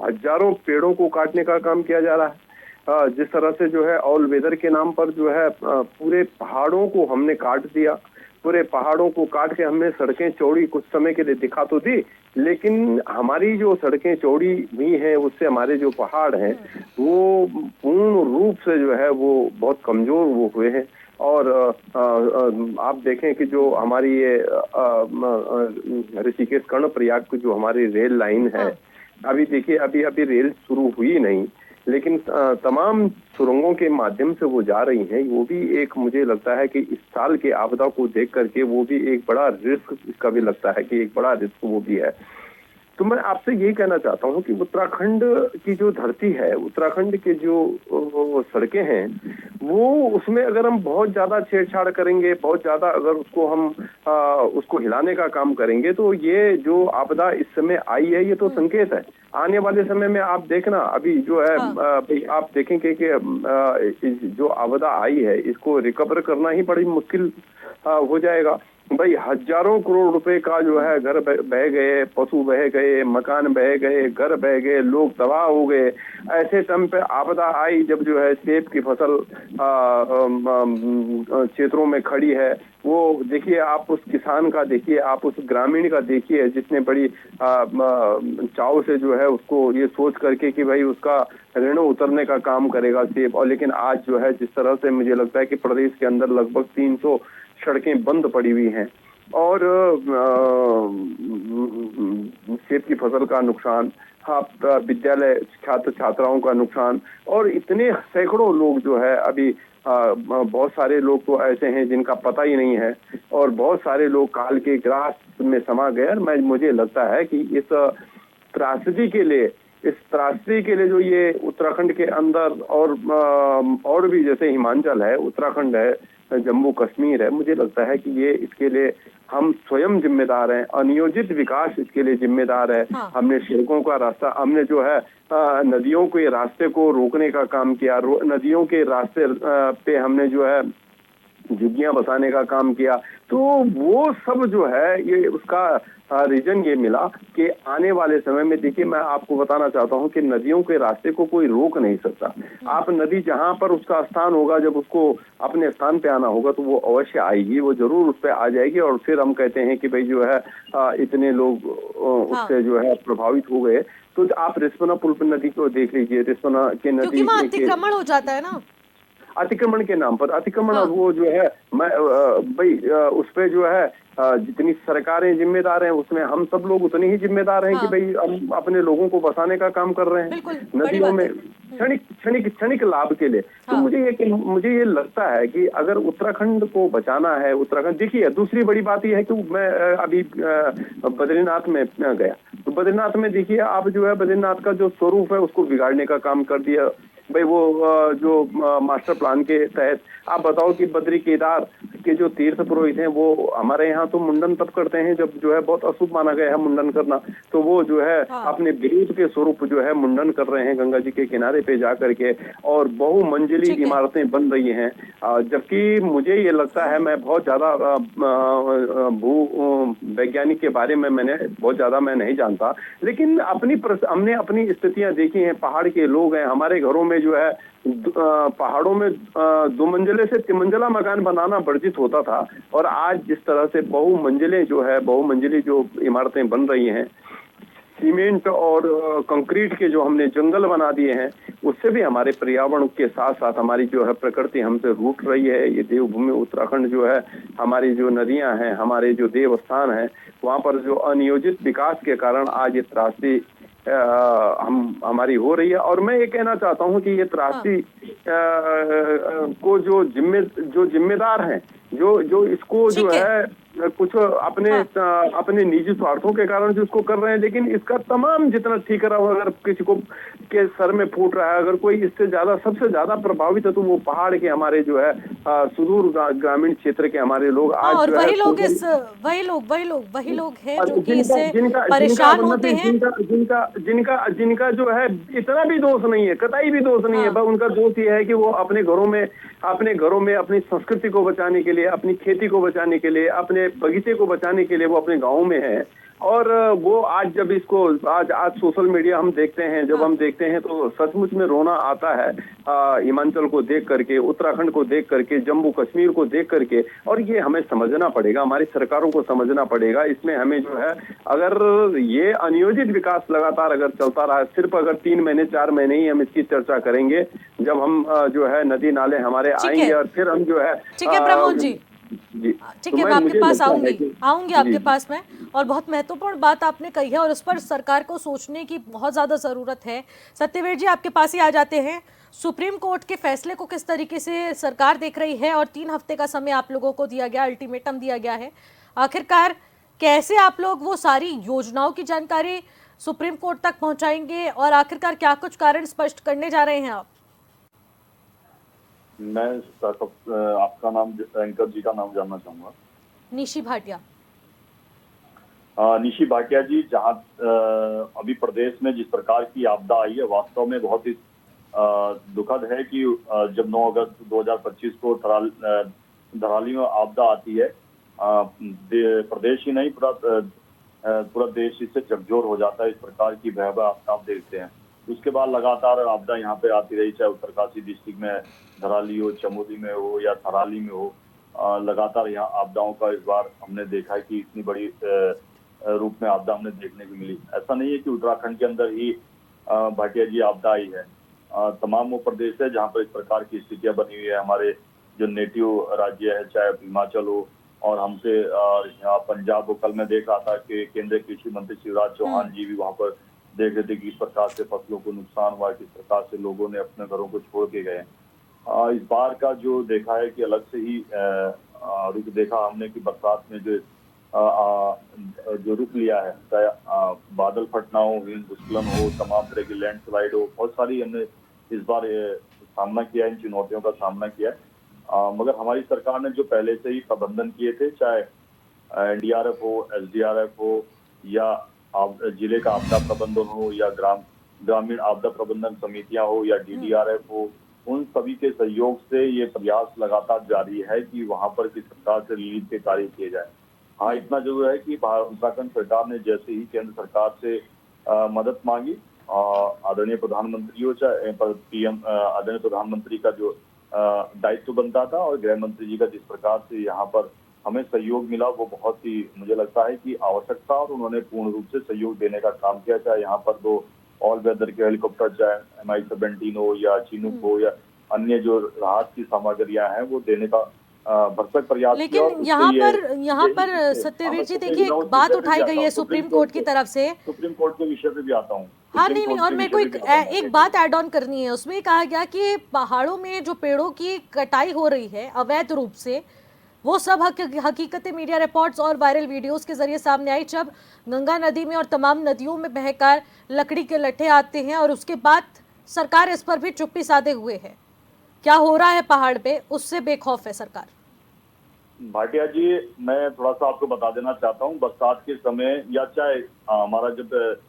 हजारों पेड़ों को काटने का काम किया जा रहा है, जिस तरह से जो है ऑल वेदर के नाम पर जो है पूरे पहाड़ों को हमने काट दिया, पूरे पहाड़ों को काट के हमने सड़कें चौड़ी कुछ समय के लिए दिखा तो दी, लेकिन हमारी जो सड़कें चौड़ी हुई हैं उससे हमारे जो पहाड़ हैं वो पूर्ण रूप से जो है वो बहुत कमजोर वो हुए हैं। और आप देखें कि जो हमारी ये ऋषिकेश कर्णप्रयाग की जो हमारी रेल लाइन है, अभी देखिए अभी रेल शुरू हुई नहीं, लेकिन तमाम सुरंगों के माध्यम से वो जा रही हैं। वो भी एक मुझे लगता है कि इस साल के आपदा को देख करके वो भी एक बड़ा रिस्क, इसका भी लगता है कि एक बड़ा रिस्क वो भी है। तो मैं आपसे यही कहना चाहता हूँ कि उत्तराखंड की जो धरती है, उत्तराखंड के जो सड़कें हैं, वो उसमें अगर हम बहुत ज्यादा छेड़छाड़ करेंगे, बहुत ज्यादा अगर उसको हम उसको हिलाने का काम करेंगे, तो ये जो आपदा इस समय आई है ये तो संकेत है। आने वाले समय में आप देखना, अभी जो है आप देखेंगे कि जो आपदा आई है इसको रिकवर करना ही बड़ी मुश्किल हो जाएगा। भाई हजारों करोड़ रुपए का जो है घर बह गए, पशु बह गए, मकान बह गए, घर बह गए, लोग तबाह हो गए। ऐसे टाइम पे आपदा आई जब जो है सेब की फसल क्षेत्रों में खड़ी है, वो देखिए आप उस किसान का देखिए, आप उस ग्रामीण का देखिए जिसने बड़ी चाव से जो है उसको ये सोच करके कि भाई उसका ऋण उतरने का काम करेगा सेब, और लेकिन आज जो है जिस तरह से मुझे लगता है कि प्रदेश के अंदर लगभग 300 सड़कें बंद पड़ी हुई हैं, और सेब की फसल का नुकसान, हाँ, विद्यालय छात्र छात्राओं का नुकसान, और इतने सैकड़ों लोग जो है अभी बहुत सारे लोग तो ऐसे हैं जिनका पता ही नहीं है, और बहुत सारे लोग काल के ग्रास में समा गए। और मुझे लगता है कि इस त्रासदी के लिए जो ये उत्तराखंड के अंदर और भी, जैसे हिमाचल है, उत्तराखंड है, जम्मू कश्मीर है, मुझे लगता है कि ये इसके लिए हम स्वयं जिम्मेदार हैं। अनियोजित विकास इसके लिए जिम्मेदार है। हाँ। हमने सड़कों का रास्ता, हमने जो है नदियों के रास्ते को रोकने का काम किया, नदियों के रास्ते पे हमने जो है झुग्गियां बसाने का काम किया। तो वो सब जो है, ये उसका रीजन ये मिला कि आने वाले समय में, देखिए मैं आपको बताना चाहता हूं कि नदियों के रास्ते को कोई रोक नहीं सकता। आप नदी जहां पर उसका स्थान होगा, जब उसको अपने स्थान पे आना होगा तो वो अवश्य आएगी, वो जरूर उस पे आ जाएगी। और फिर हम कहते हैं कि भाई जो है इतने लोग उससे जो है प्रभावित हो गए। तो आप रिस्पना पुल नदी को देख लीजिए, रिस्पना के नदी क्योंकि वहाँ अतिक्रमण हो जाता है ना। अतिक्रमण के नाम पर अतिक्रमण, हाँ। वो जो है मैं भाई उस पे जो है जितनी सरकारें जिम्मेदार हैं, उसमें हम सब लोग उतने ही जिम्मेदार हैं कि हाँ। भाई हम अपने लोगों को बसाने का काम कर रहे हैं बिल्कुल, बड़ी नदियों बात में है। क्षणिक लाभ के लिए। तो हाँ। मुझे ये लगता है कि अगर उत्तराखंड को बचाना है, उत्तराखंड, देखिए दूसरी बड़ी बात यह है कि मैं अभी बद्रीनाथ में गया, तो बद्रीनाथ में देखिए आप जो है बद्रीनाथ का जो स्वरूप है उसको बिगाड़ने का काम कर दिया भाई। वो जो मास्टर प्लान के तहत, आप बताओ कि बद्री केदार के जो तीर्थ पुरोहित हैं, वो हमारे यहाँ तो मुंडन तब करते हैं जब जो है बहुत अशुभ माना गया है मुंडन करना। तो वो जो है हाँ। अपने विरोध के स्वरूप जो है मुंडन कर रहे हैं गंगा जी के किनारे पे जा करके, और बहुमंजिली ठीक है। इमारतें बन रही हैं। जबकि मुझे ये लगता है, मैं बहुत ज्यादा भू वैज्ञानिक के बारे में मैंने बहुत ज्यादा मैं नहीं जानता, लेकिन हमने अपनी स्थितियां देखी हैं। पहाड़ के लोग हैं, हमारे घरों में जो है पहाड़ों में 2 मंजिले से 3 मंजिला मकान बनाना वर्जित होता था, और आज जिस तरह से बहुमंजिली जो इमारतें बन रही हैं, सीमेंट और कंक्रीट के जो हमने जंगल बना दिए हैं, उससे भी हमारे पर्यावरण के साथ साथ हमारी जो है प्रकृति हमसे रूठ रही है। ये देवभूमि उत्तराखंड जो है, हमारी जो नदियां हैं, हमारे जो देवस्थान हैं, वहां पर जो अनियोजित विकास के कारण आज ये त्रासदी हमारी हो रही है। और मैं ये कहना चाहता हूं कि ये त्रासदी को जो जिम्मेदार हैं, जो इसको जो है कुछ अपने निजी स्वार्थों के कारण जो इसको कर रहे हैं, लेकिन इसका तमाम जितना ठीकरा अगर किसी को के सर में फूट रहा है, अगर कोई इससे ज्यादा सबसे ज्यादा प्रभावित है तो वो पहाड़ के हमारे जो है सुदूर ग्रामीण क्षेत्र के हमारे लोग आज और जो है वही लोग हैं जो कि इससे परेशान होते हैं। जिनका जो है इतना भी दोष नहीं है, कतई भी दोष नहीं है। बस उनका दोष ये है कि वो अपने घरों में अपनी संस्कृति को बचाने के लिए, अपनी खेती को बचाने के लिए, अपने बगीचे को बचाने के लिए वो अपने गाँव में है। और वो आज जब इसको आज सोशल मीडिया हम देखते हैं, जब हम देखते हैं तो सचमुच में रोना आता है। हिमाचल को देख करके, उत्तराखंड को देख करके, जम्मू कश्मीर को देख करके। और ये हमें समझना पड़ेगा, हमारी सरकारों को समझना पड़ेगा। इसमें हमें जो है, अगर ये अनियोजित विकास लगातार अगर चलता रहा, सिर्फ अगर 3 महीने 4 महीने ही हम इसकी चर्चा करेंगे, जब हम जो है नदी नाले हमारे आएंगे और फिर हम जो है ठीक है प्रमोद जी, ठीक है, मैं आपके पास आऊंगी आपके पास में। और बहुत महत्वपूर्ण बात आपने कही है और उस पर सरकार को सोचने की बहुत ज्यादा जरूरत है। सत्यवीर जी, आपके पास ही आ जाते हैं। सुप्रीम कोर्ट के फैसले को किस तरीके से सरकार देख रही है, और 3 हफ्ते का समय आप लोगों को दिया गया, अल्टीमेटम दिया गया है। आखिरकार कैसे आप लोग वो सारी योजनाओं की जानकारी सुप्रीम कोर्ट तक पहुंचाएंगे, और आखिरकार क्या कुछ कारण स्पष्ट करने जा रहे हैं आप? मैं आपका नाम, एंकर जी का नाम जानना चाहूंगा। निशी भाटिया। निशी भाटिया जी, जहां अभी प्रदेश में जिस प्रकार की आपदा आई है, वास्तव में बहुत ही दुखद है कि जब 9 अगस्त 2025 को धराली में आपदा आती है, प्रदेश ही नहीं पूरा देश इससे झकझोर हो जाता है। इस प्रकार की भयावह आपदा आप देखते हैं। उसके बाद लगातार आपदा यहाँ पे आती रही, चाहे उत्तरकाशी डिस्ट्रिक्ट में धराली हो, चमोली में हो या थराली में हो। लगातार यहाँ आपदाओं का इस बार हमने देखा है कि इतनी बड़ी रूप में आपदा हमने देखने को मिली। ऐसा नहीं है कि उत्तराखंड के अंदर ही भाटिया जी आपदा आई है। तमाम वो प्रदेश है जहाँ पर इस प्रकार की स्थितियां बनी हुई है। हमारे जो नेटिव राज्य है, चाहे हिमाचल हो और हमसे यहाँ पंजाब हो। कल मैं देख रहा था कि केंद्रीय कृषि मंत्री शिवराज चौहान जी भी वहाँ पर देख रहे थे कि किस प्रकार से फसलों को नुकसान हुआ, किस प्रकार से लोगों ने अपने घरों को छोड़ के गए। इस बार का जो देखा है कि अलग से ही रुख देखा हमने कि बरसात में जो रुख लिया है, चाहे बादल फटना हो, हिमस्खलन हो, तमाम तरह की लैंडस्लाइड हो, बहुत सारी हमने इस बार सामना किया है, इन चुनौतियों का सामना किया है। मगर हमारी सरकार ने जो पहले से ही प्रबंधन किए थे, चाहे एनडीआरएफ हो, एसडीआरएफ हो, या जिले का आपदा प्रबंधन हो, या ग्रामीण आपदा प्रबंधन समितियां हो, या डीडीआरएफ हो, उन सभी के सहयोग से ये प्रयास लगातार जारी है कि वहां पर किस प्रकार से रिलीफ के कार्य किए जाए। हाँ, इतना जरूर है कि उत्तराखंड सरकार ने जैसे ही केंद्र सरकार से मदद मांगी, आदरणीय प्रधानमंत्री हो, चाहे पीएम आदरणीय प्रधानमंत्री का जो दायित्व बनता था, और गृह मंत्री जी का जिस प्रकार से यहाँ पर हमें सहयोग मिला, वो बहुत ही मुझे लगता है कि आवश्यक था, और उन्होंने पूर्ण रूप से सहयोग देने का काम किया। चाहे यहाँ पर 2 ऑल वेदर के हेलीकॉप्टर, चाहे MI-17 हो, या चिनूक हो, या अन्य जो राहत की सामग्रियां हैं, वो देने का भरसक प्रयास किया। लेकिन यहाँ पर सत्यवीर जी देखिए, एक बात उठाई गई है सुप्रीम कोर्ट की तरफ से। सुप्रीम कोर्ट के विषय पे भी आता हूँ। हाँ, नहीं, और मेरे को एक बात ऐड ऑन करनी है। उसमें कहा गया कि पहाड़ों में जो पेड़ों की कटाई हो रही है अवैध रूप से, वो सब हकीकतें मीडिया रिपोर्ट्स और वायरल वीडियोस के जरिए सामने आई, जब गंगा नदी में और तमाम नदियों में बहकर लकड़ी के लट्ठे आते हैं, और उसके बाद सरकार इस पर भी चुप्पी साधे हुए है। क्या हो रहा है पहाड़ पे, उससे बेखौफ है सरकार। भाटिया जी, मैं थोड़ा सा आपको बता देना चाहता हूँ, बरसात के समय या चाहे हमारा जब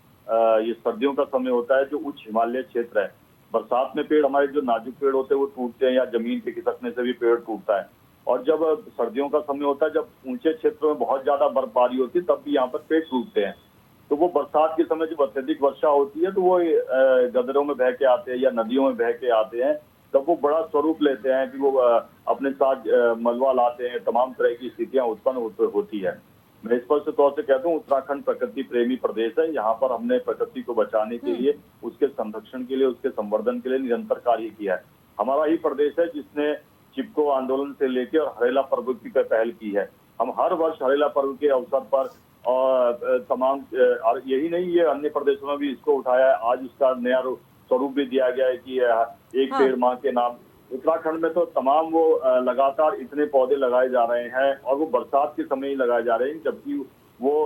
ये सर्दियों का समय होता है, जो उच्च हिमालय क्षेत्र है, बरसात में पेड़, हमारे जो नाजुक पेड़ होते हैं वो टूटते हैं, या जमीन पे खिसकने से भी पेड़ टूटता है। और जब सर्दियों का समय होता है, जब ऊंचे क्षेत्रों में बहुत ज्यादा बर्फबारी होती है, तब भी यहाँ पर पेड़ टूटते हैं। तो वो बरसात के समय जब अत्यधिक वर्षा होती है, तो वो गदरों में बह के आते हैं या नदियों में बह के आते हैं, तब वो बड़ा स्वरूप लेते हैं कि वो अपने साथ मलबा लाते हैं, तमाम तरह की स्थितियां उत्पन्न होती है। मैं स्पष्ट तौर से कहता हूँ, उत्तराखंड प्रकृति प्रेमी प्रदेश है। यहाँ पर हमने प्रकृति को बचाने के लिए, उसके संरक्षण के लिए, उसके संवर्धन के लिए निरंतर कार्य किया है। हमारा ही प्रदेश है जिसने चिपको आंदोलन से लेकर और हरेला पर्व की पहल की है। हम हर वर्ष हरेला पर्व के अवसर पर और तमाम, और यही नहीं, ये अन्य प्रदेशों में भी इसको उठाया है। आज उसका नया स्वरूप भी दिया गया है कि एक पेड़ माँ के नाम। उत्तराखंड में तो तमाम वो लगातार इतने पौधे लगाए जा रहे हैं, और वो बरसात के समय ही लगाए जा रहे हैं, जबकि वो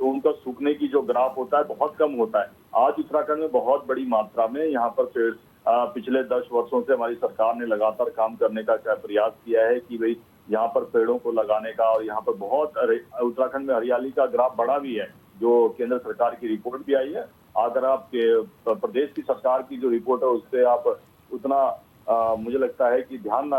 उनका सूखने की जो ग्राफ होता है बहुत कम होता है। आज उत्तराखंड में बहुत बड़ी मात्रा में यहाँ पर पेड़, पिछले 10 वर्षों से हमारी सरकार ने लगातार काम करने का प्रयास किया है कि भाई यहाँ पर पेड़ों को लगाने का, और यहाँ पर बहुत उत्तराखंड में हरियाली का ग्राफ बढ़ा भी है, जो केंद्र सरकार की रिपोर्ट भी आई है। अगर आप प्रदेश की सरकार की जो रिपोर्ट है, उससे आप उतना मुझे लगता है कि ध्यान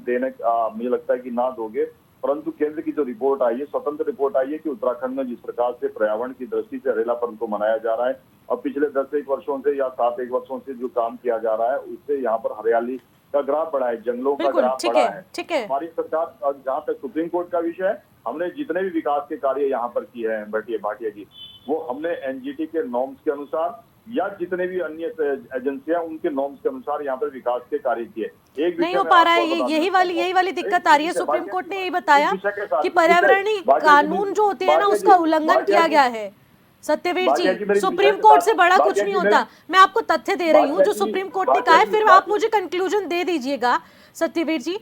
देने मुझे लगता है कि ना दोगे, परंतु केंद्र की जो रिपोर्ट आई है, स्वतंत्र रिपोर्ट आई है कि उत्तराखंड में जिस प्रकार से पर्यावरण की दृष्टि से हरेला पर्व को मनाया जा रहा है, और पिछले 10-1 वर्षों से या 7-1 वर्षों से जो काम किया जा रहा है, उससे यहाँ पर हरियाली का ग्राफ बढ़ा है, जंगलों का ग्राफ बढ़ा है। हमारी सरकार, जहाँ तक सुप्रीम कोर्ट का विषय है, हमने जितने भी विकास के कार्य यहाँ पर किए हैं भाटिया जी, वो हमने एनजीटी के नॉर्म्स के अनुसार या जितने भी अन्य एजेंसियां उनके नॉर्म्स के अनुसार यहाँ पर विकास के कार्य किए। एक नहीं हो पा रहा है, यही वाली दिक्कत आ रही है। सुप्रीम कोर्ट ने यही बताया कि पर्यावरणीय कानून जो होते हैं ना, उसका उल्लंघन किया गया है। सत्यवीर जी, सुप्रीम कोर्ट से बड़ा कुछ नहीं होता। मैं आपको तथ्य दे रही हूँ जो सुप्रीम कोर्ट ने कहा है, फिर आप मुझे कंक्लूजन दे दीजिएगा सत्यवीर जी,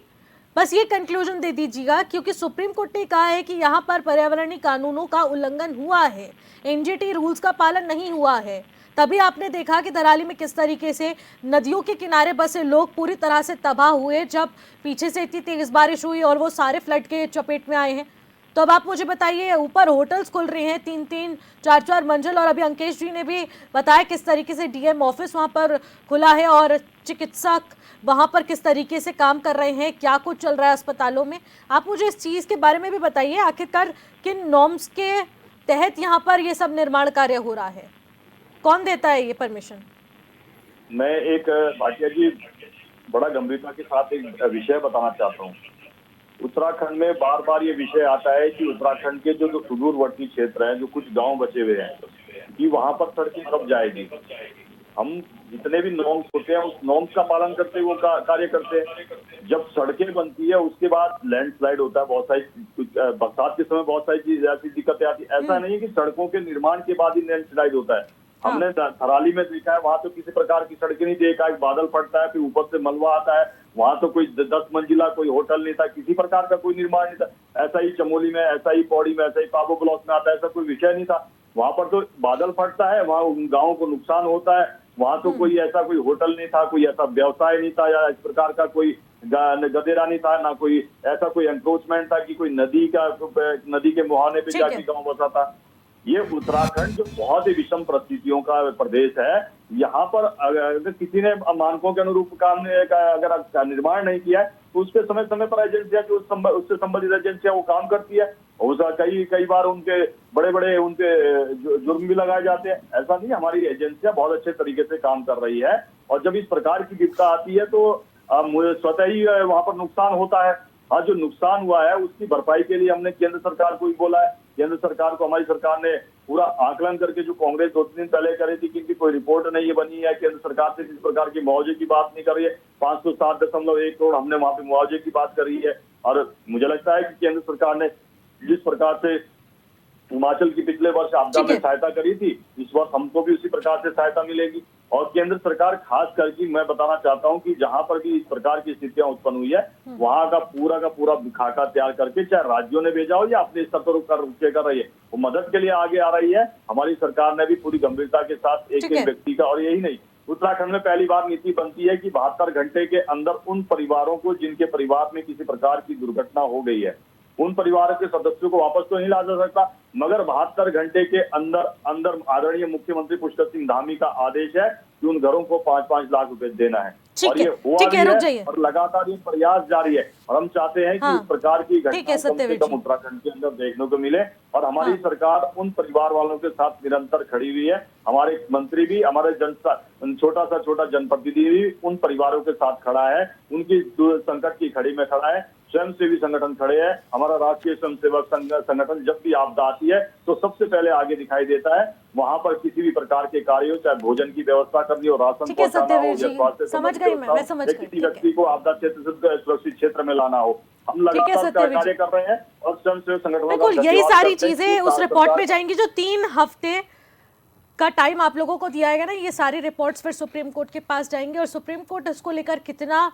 बस ये कंक्लूजन दे दीजिएगा, क्योंकि सुप्रीम कोर्ट ने कहा है कि यहाँ पर पर्यावरणीय कानूनों का उल्लंघन हुआ है, एनजीटी रूल्स का पालन नहीं हुआ है। तभी आपने देखा कि धराली में किस तरीके से नदियों के किनारे बसे लोग पूरी तरह से तबाह हुए, जब पीछे से इतनी तेज बारिश हुई और वो सारे फ्लड के चपेट में आए हैं। तो अब आप मुझे बताइए, ऊपर होटल्स खुल रहे हैं 3-3, 4-4 मंजिल, और अभी अंकेश जी ने भी बताया किस तरीके से डीएम ऑफिस वहाँ पर खुला है, और चिकित्सक वहाँ पर किस तरीके से काम कर रहे हैं, क्या कुछ चल रहा है अस्पतालों में। आप मुझे इस चीज़ के बारे में भी बताइए, आखिरकार किन नॉर्म्स के तहत यहाँ पर ये सब निर्माण कार्य हो रहा है, कौन देता है ये परमिशन। मैं एक भाटिया जी बड़ा गंभीरता के साथ एक विषय बताना चाहता हूँ। उत्तराखंड में बार बार ये विषय आता है कि उत्तराखंड के जो सुदूरवर्ती क्षेत्र हैं, जो कुछ गांव बचे हुए हैं, कि वहां पर सड़कें कब जाएगी। हम जितने भी नॉर्म्स होते हैं, उस नॉर्म्स का पालन करते हुए कार्य करते हैं। जब सड़कें बनती है, उसके बाद लैंडस्लाइड होता है, बहुत सारी बरसात के समय बहुत सारी चीज ऐसी दिक्कतें आती है। ऐसा नहीं है कि सड़कों के निर्माण के बाद ही लैंडस्लाइड होता है, हाँ। हमने थराली में देखा है, वहां तो किसी प्रकार की सड़कें नहीं थी, एक बादल फटता है, फिर ऊपर से मलबा आता है। वहां तो कोई 10 मंजिला कोई होटल नहीं था, किसी प्रकार का कोई निर्माण नहीं था। ऐसा ही चमोली में, ऐसा ही पौड़ी में, ऐसा ही पाबो ब्लॉक में आता है, ऐसा कोई विषय नहीं था। वहां पर तो बादल फटता है, वहां गाँव को नुकसान होता है। वहां तो कोई ऐसा कोई होटल नहीं था, कोई ऐसा व्यवसाय नहीं था, या इस प्रकार का कोई गदेरा नहीं था, ना कोई ऐसा कोई एंक्रोचमेंट था कि कोई नदी के मुहाने पे ठीक है। जाके गांव बसा था। ये उत्तराखंड जो बहुत ही विषम परिस्थितियों का प्रदेश है, यहाँ पर अगर किसी ने मानकों के अनुरूप काम अगर निर्माण नहीं किया है, तो उस पे समय समय पर एजेंसियां जो उससे संबंधित एजेंसियां वो काम करती है। और कई बार उनके बड़े बड़े उनके जुर्म भी लगाए जाते हैं। ऐसा नहीं, हमारी एजेंसियां बहुत अच्छे तरीके से काम कर रही है। और जब इस प्रकार की विपदा आती है तो मुझे स्वतः ही वहां पर नुकसान होता है। हाँ, जो नुकसान हुआ है उसकी भरपाई के लिए हमने केंद्र सरकार को भी बोला है। केंद्र सरकार को हमारी सरकार ने पूरा आकलन करके, जो कांग्रेस 2-3 दिन पहले करी थी कि इनकी कोई रिपोर्ट नहीं बनी है, केंद्र सरकार से किसी प्रकार की मुआवजे की बात नहीं कर रही है। 507.1 करोड़ हमने वहां पे मुआवजे की बात करी है। और मुझे लगता है कि केंद्र सरकार ने जिस प्रकार से हिमाचल की पिछले वर्ष आपदा ठीक में है। सहायता करी थी, इस वर्ष हमको भी उसी प्रकार से सहायता मिलेगी। और केंद्र सरकार खास करके मैं बताना चाहता हूं कि जहां पर भी इस प्रकार की स्थितियां उत्पन्न हुई है, वहां का पूरा खाका तैयार करके, चाहे राज्यों ने भेजा हो या अपने स्तर पर कर रही है, वो मदद के लिए आगे आ रही है। हमारी सरकार ने भी पूरी गंभीरता के साथ एक ठीक है। एक व्यक्ति का, और यही नहीं, उत्तराखंड में पहली बार नीति बनती है कि 72 घंटे के अंदर उन परिवारों को जिनके परिवार में किसी प्रकार की दुर्घटना हो गई है, उन परिवार के सदस्यों को वापस तो नहीं ला जा सकता, मगर 72 घंटे के अंदर आदरणीय मुख्यमंत्री पुष्कर सिंह धामी का आदेश है कि उन घरों को 5-5 लाख रुपए देना है। ठीक और है, ये हुआ ठीक है, भी रुक है जाइए। और लगातार ये प्रयास जारी है। और हम चाहते हैं कि हाँ, इस प्रकार की ठीक है घटना कम से सत्यवीर कम जी। उत्तराखंड के अंदर देखने को मिले। और हमारी हाँ। सरकार उन परिवार वालों के साथ निरंतर खड़ी हुई है। हमारे मंत्री भी, हमारे छोटा जनप्रतिनिधि भी उन परिवारों के साथ खड़ा है, उनकी संकट की घड़ी में खड़ा है। स्वयंसेवी संगठन खड़े हैं। हमारा राष्ट्रीय स्वयंसेवक संगठन जब भी आपदा आती है तो सबसे पहले आगे दिखाई देता है। वहां पर किसी भी प्रकार के कार्य हो, चाहे भोजन की व्यवस्था करनी हो, राशन ठीक है पहुंचाना हो, सत्यवीर या जी, स्वास्थ्य समझ संबंधी गई व्यवस्था मैं हो, समझ या गई। किसी ठीक है, व्यक्ति को आपदा क्षेत्र से सुरक्षित क्षेत्र में लाना हो, हम ठीक है लगातार सत्यवीर कार्य जी। कर रहे हैं। और स्वयंसेवक संगठनों का बिल्कुल यही धन्यवाद सारी करते हैं कि चीजें उस रिपोर्ट सरकार- में जाएंगी जो 3 हफ्ते का टाइम आप लोगों को दिया गया ना। ये सारी रिपोर्ट्स फिर सुप्रीम कोर्ट के पास जाएंगे और सुप्रीम कोर्ट इसको लेकर कितना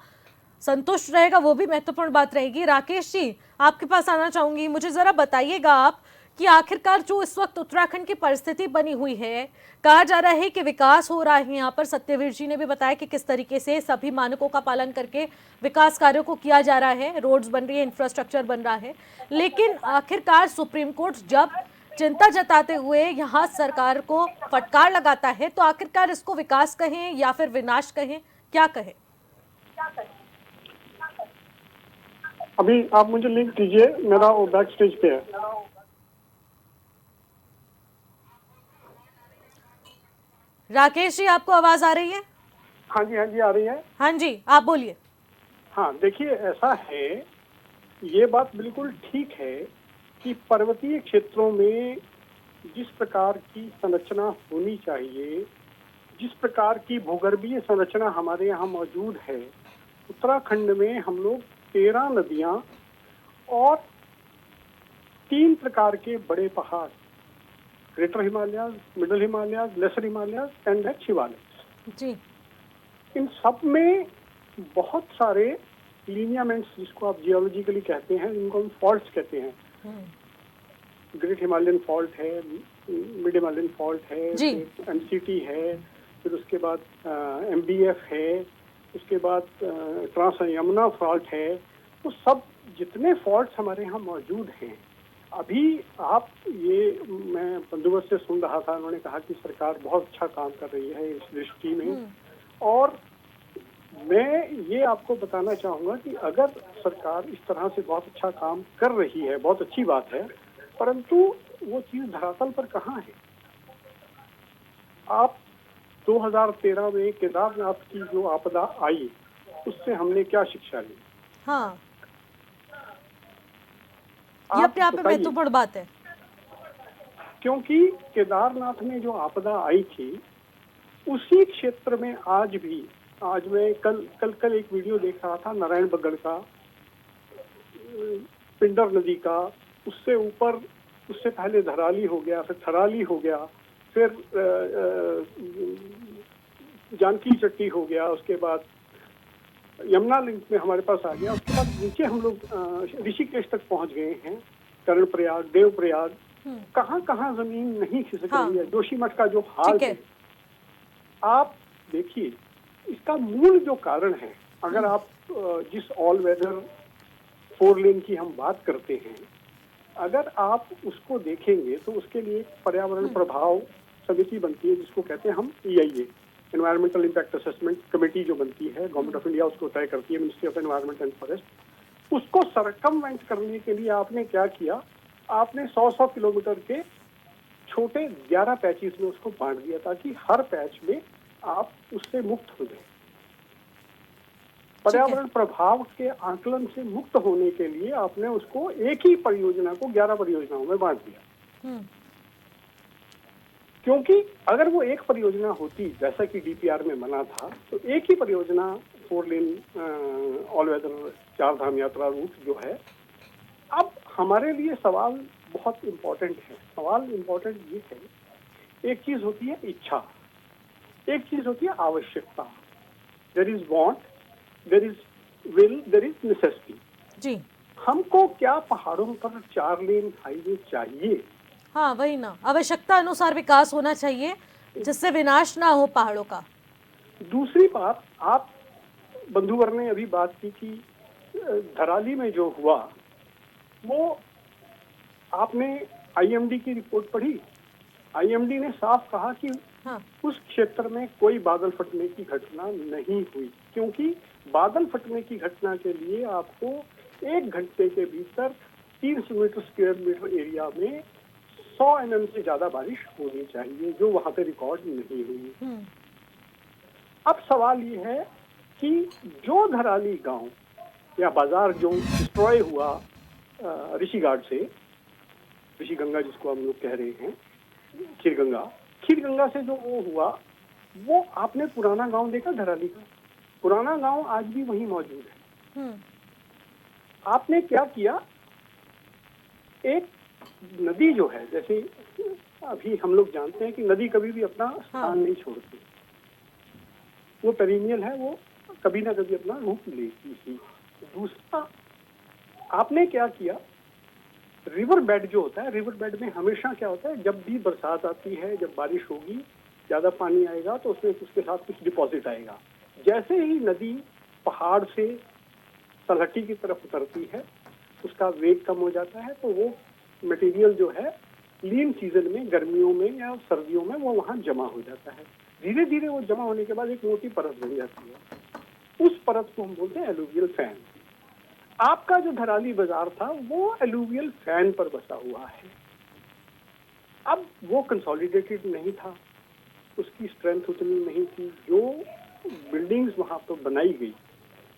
संतुष्ट रहेगा वो भी महत्वपूर्ण बात रहेगी। राकेश जी, आपके पास आना चाहूंगी। मुझे जरा बताइएगा आप कि आखिरकार जो इस वक्त उत्तराखंड की परिस्थिति बनी हुई है, कहा जा रहा है कि विकास हो रहा है यहाँ पर। सत्यवीर जी ने भी बताया कि किस तरीके से सभी मानकों का पालन करके विकास कार्यों को किया जा रहा है, रोड्स बन रही है, इंफ्रास्ट्रक्चर बन रहा है। लेकिन आखिरकार सुप्रीम कोर्ट जब चिंता जताते हुए यहाँ सरकार को फटकार लगाता है, तो आखिरकार इसको विकास कहें या फिर विनाश कहें, क्या कहें? अभी आप मुझे लिंक दीजिए, मेरा वो बैक स्टेज पे है। राकेश जी, आपको आवाज आ रही है? हाँ जी आ रही है। हाँ जी, आप बोलिए। हाँ देखिए, ऐसा है, ये बात बिल्कुल ठीक है कि पर्वतीय क्षेत्रों में जिस प्रकार की संरचना होनी चाहिए, जिस प्रकार की भूगर्भीय संरचना हमारे यहाँ मौजूद है, उत्तराखंड में हम लोग 13 नदियाँ और 3 प्रकार के बड़े पहाड़, greater Himalayas, middle Himalayas, lesser Himalayas and Himalaya ji. इन सब में बहुत सारे लिनियामेंट्स, जिसको आप जियोलॉजिकली कहते हैं, इनको हम फॉल्ट्स कहते हैं। ग्रेट हिमालयन फॉल्ट है, मिड हिमालयन फॉल्ट है, एमसीटी है, फिर उसके बाद एमबीएफ है, उसके बाद ट्रांस यमुना फॉल्ट है। तो सब जितने फॉल्ट्स हमारे यहाँ मौजूद हैं, अभी आप ये, मैं बंदोबस्त से सुन रहा था, उन्होंने कहा कि सरकार बहुत अच्छा काम कर रही है इस दृष्टि में। और मैं ये आपको बताना चाहूँगा कि अगर सरकार इस तरह से बहुत अच्छा काम कर रही है, बहुत अच्छी बात है, परंतु वो चीज़ धरातल पर कहाँ है? आप 2013 में केदारनाथ की जो आपदा आई, उससे हमने क्या शिक्षा ली? हाँ, ये अपने आप में महत्वपूर्ण बात है, क्योंकि केदारनाथ में जो आपदा आई थी, उसी क्षेत्र में आज भी, आज मैं कल एक वीडियो देख रहा था नारायण बगड़ का, पिंडर नदी का, उससे ऊपर, उससे पहले धराली हो गया, फिर थराली हो गया, फिर जानकी चट्टी हो गया, उसके बाद यमुना लिंक में हमारे पास आ गया, उसके बाद नीचे हम लोग ऋषिकेश तक पहुंच गए हैं, कर्णप्रयाग, देवप्रयाग, कहाँ कहाँ जमीन नहीं खिसक रही है। जोशीमठ का जो हाल ठीक है। है, आप देखिए इसका मूल जो कारण है, अगर आप जिस ऑल वेदर 4 लेन की हम बात करते हैं, अगर आप उसको देखेंगे तो उसके लिए पर्यावरण प्रभाव समिति बनती है, जिसको कहते हैं हम EIA, environmental impact assessment committee जो बनती है, गवर्नमेंट ऑफ इंडिया उसको तय करती है, ministry of environment and forest. उसको सरकमवेंट करने के लिए आपने क्या किया, आपने 100 किलोमीटर के छोटे 11 पैचेस में उसको बांट दिया, ताकि हर पैच में आप उससे मुक्त हो जाए। पर्यावरण प्रभाव के आकलन से मुक्त होने के लिए आपने उसको एक ही परियोजना को 11 परियोजनाओं में बांट दिया। क्योंकि अगर वो एक परियोजना होती जैसा कि DPR में बना था, तो एक ही परियोजना 4 लेन ऑल वेदर 4 धाम यात्रा रूट जो है। अब हमारे लिए सवाल बहुत इम्पोर्टेंट है। सवाल इम्पोर्टेंट ये है, एक चीज होती है इच्छा, एक चीज होती है आवश्यकता। There is want, there is will, there is necessity. जी हमको क्या पहाड़ों पर 4 लेन हाईवे चाहिए? हाँ, वही ना, आवश्यकता अनुसार विकास होना चाहिए जिससे विनाश ना हो पहाड़ों का। दूसरी बात, आप बंधुवर ने अभी बात की कि धराली में जो हुआ, वो आपने IMD की रिपोर्ट पढ़ी? IMD ने साफ कहा कि हाँ। उस क्षेत्र में कोई बादल फटने की घटना नहीं हुई, क्योंकि बादल फटने की घटना के लिए आपको 1 घंटे के भीतर 300 स्क्वायर मीटर एरिया में 100 mm से ज्यादा बारिश होनी चाहिए, जो वहां पे रिकॉर्ड नहीं हुई। अब सवाल ये है कि जो धराली गांव या बाजार जो डिस्ट्रॉय हुआ ऋषिघाट से, ऋषिगंगा जिसको हम लोग कह रहे हैं, खीरगंगा से जो वो हुआ, वो आपने पुराना गांव देखा धराली का? पुराना गांव आज भी वहीं मौजूद है। आपने क्या किया, एक नदी जो है, जैसे अभी हम लोग जानते हैं कि नदी कभी भी अपना स्थान नहीं छोड़ती, वो पेरिनियल है, वो कभी ना कभी अपना रूप लेती ही। दूसरा, आपने क्या किया, रिवर बेड जो होता है, रिवर बेड में हमेशा क्या होता है, जब भी बरसात आती है, जब बारिश होगी, ज्यादा पानी आएगा तो उसमें उसके साथ कुछ डिपॉजिट आएगा। जैसे ही नदी पहाड़ से तलहटी की तरफ उतरती है, उसका वेग कम हो जाता है, तो वो मटेरियल जो है लीन सीजन में, गर्मियों में या सर्दियों में, वो वहाँ जमा हो जाता है। धीरे धीरे वो जमा होने के बाद एक मोटी परत बन जाती है। उस परत को हम बोलते हैं एलुवियल फैन। आपका जो धराली बाजार था वो एलुवियल फैन पर बसा हुआ है। अब वो कंसोलिडेटेड नहीं था, उसकी स्ट्रेंथ उतनी नहीं थी। जो बिल्डिंग्स वहां पर बनाई गई,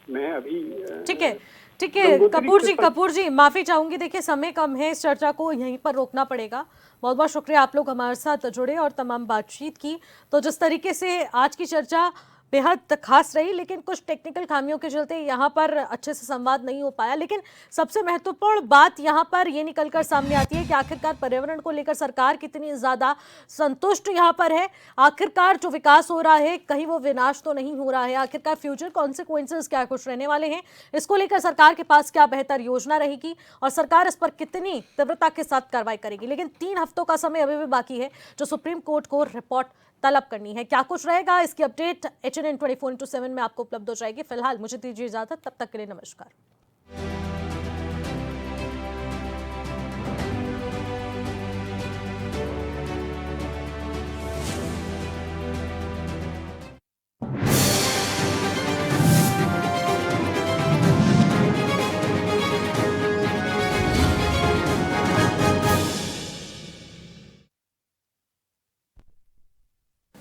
मैं अभी ठीक है कपूर जी माफी चाहूंगी, देखिए समय कम है, इस चर्चा को यहीं पर रोकना पड़ेगा। बहुत बहुत शुक्रिया आप लोग हमारे साथ जुड़े और तमाम बातचीत की। तो जिस तरीके से आज की चर्चा बेहद खास रही, लेकिन कुछ टेक्निकल खामियों के चलते यहाँ पर अच्छे से संवाद नहीं हो पाया। लेकिन सबसे महत्वपूर्ण बात यहाँ पर ये निकलकर सामने आती है कि आखिरकार पर्यावरण को लेकर सरकार कितनी ज्यादा संतुष्ट यहाँ पर है। आखिरकार जो विकास हो रहा है, कहीं वो विनाश तो नहीं हो रहा है। आखिरकार फ्यूचर कॉन्सिक्वेंसेस क्या कुछ रहने वाले हैं, इसको लेकर सरकार के पास क्या बेहतर योजना रहेगी और सरकार इस पर कितनी तीव्रता के साथ कार्रवाई करेगी। लेकिन 3 हफ्तों का समय अभी भी बाकी है जो सुप्रीम कोर्ट को रिपोर्ट तलब करनी है। क्या कुछ रहेगा, इसकी अपडेट HNN 24/7 में आपको उपलब्ध हो जाएगी। फिलहाल मुझे दीजिए इजाजत, तब तक के लिए नमस्कार।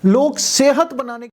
लोग सेहत बनाने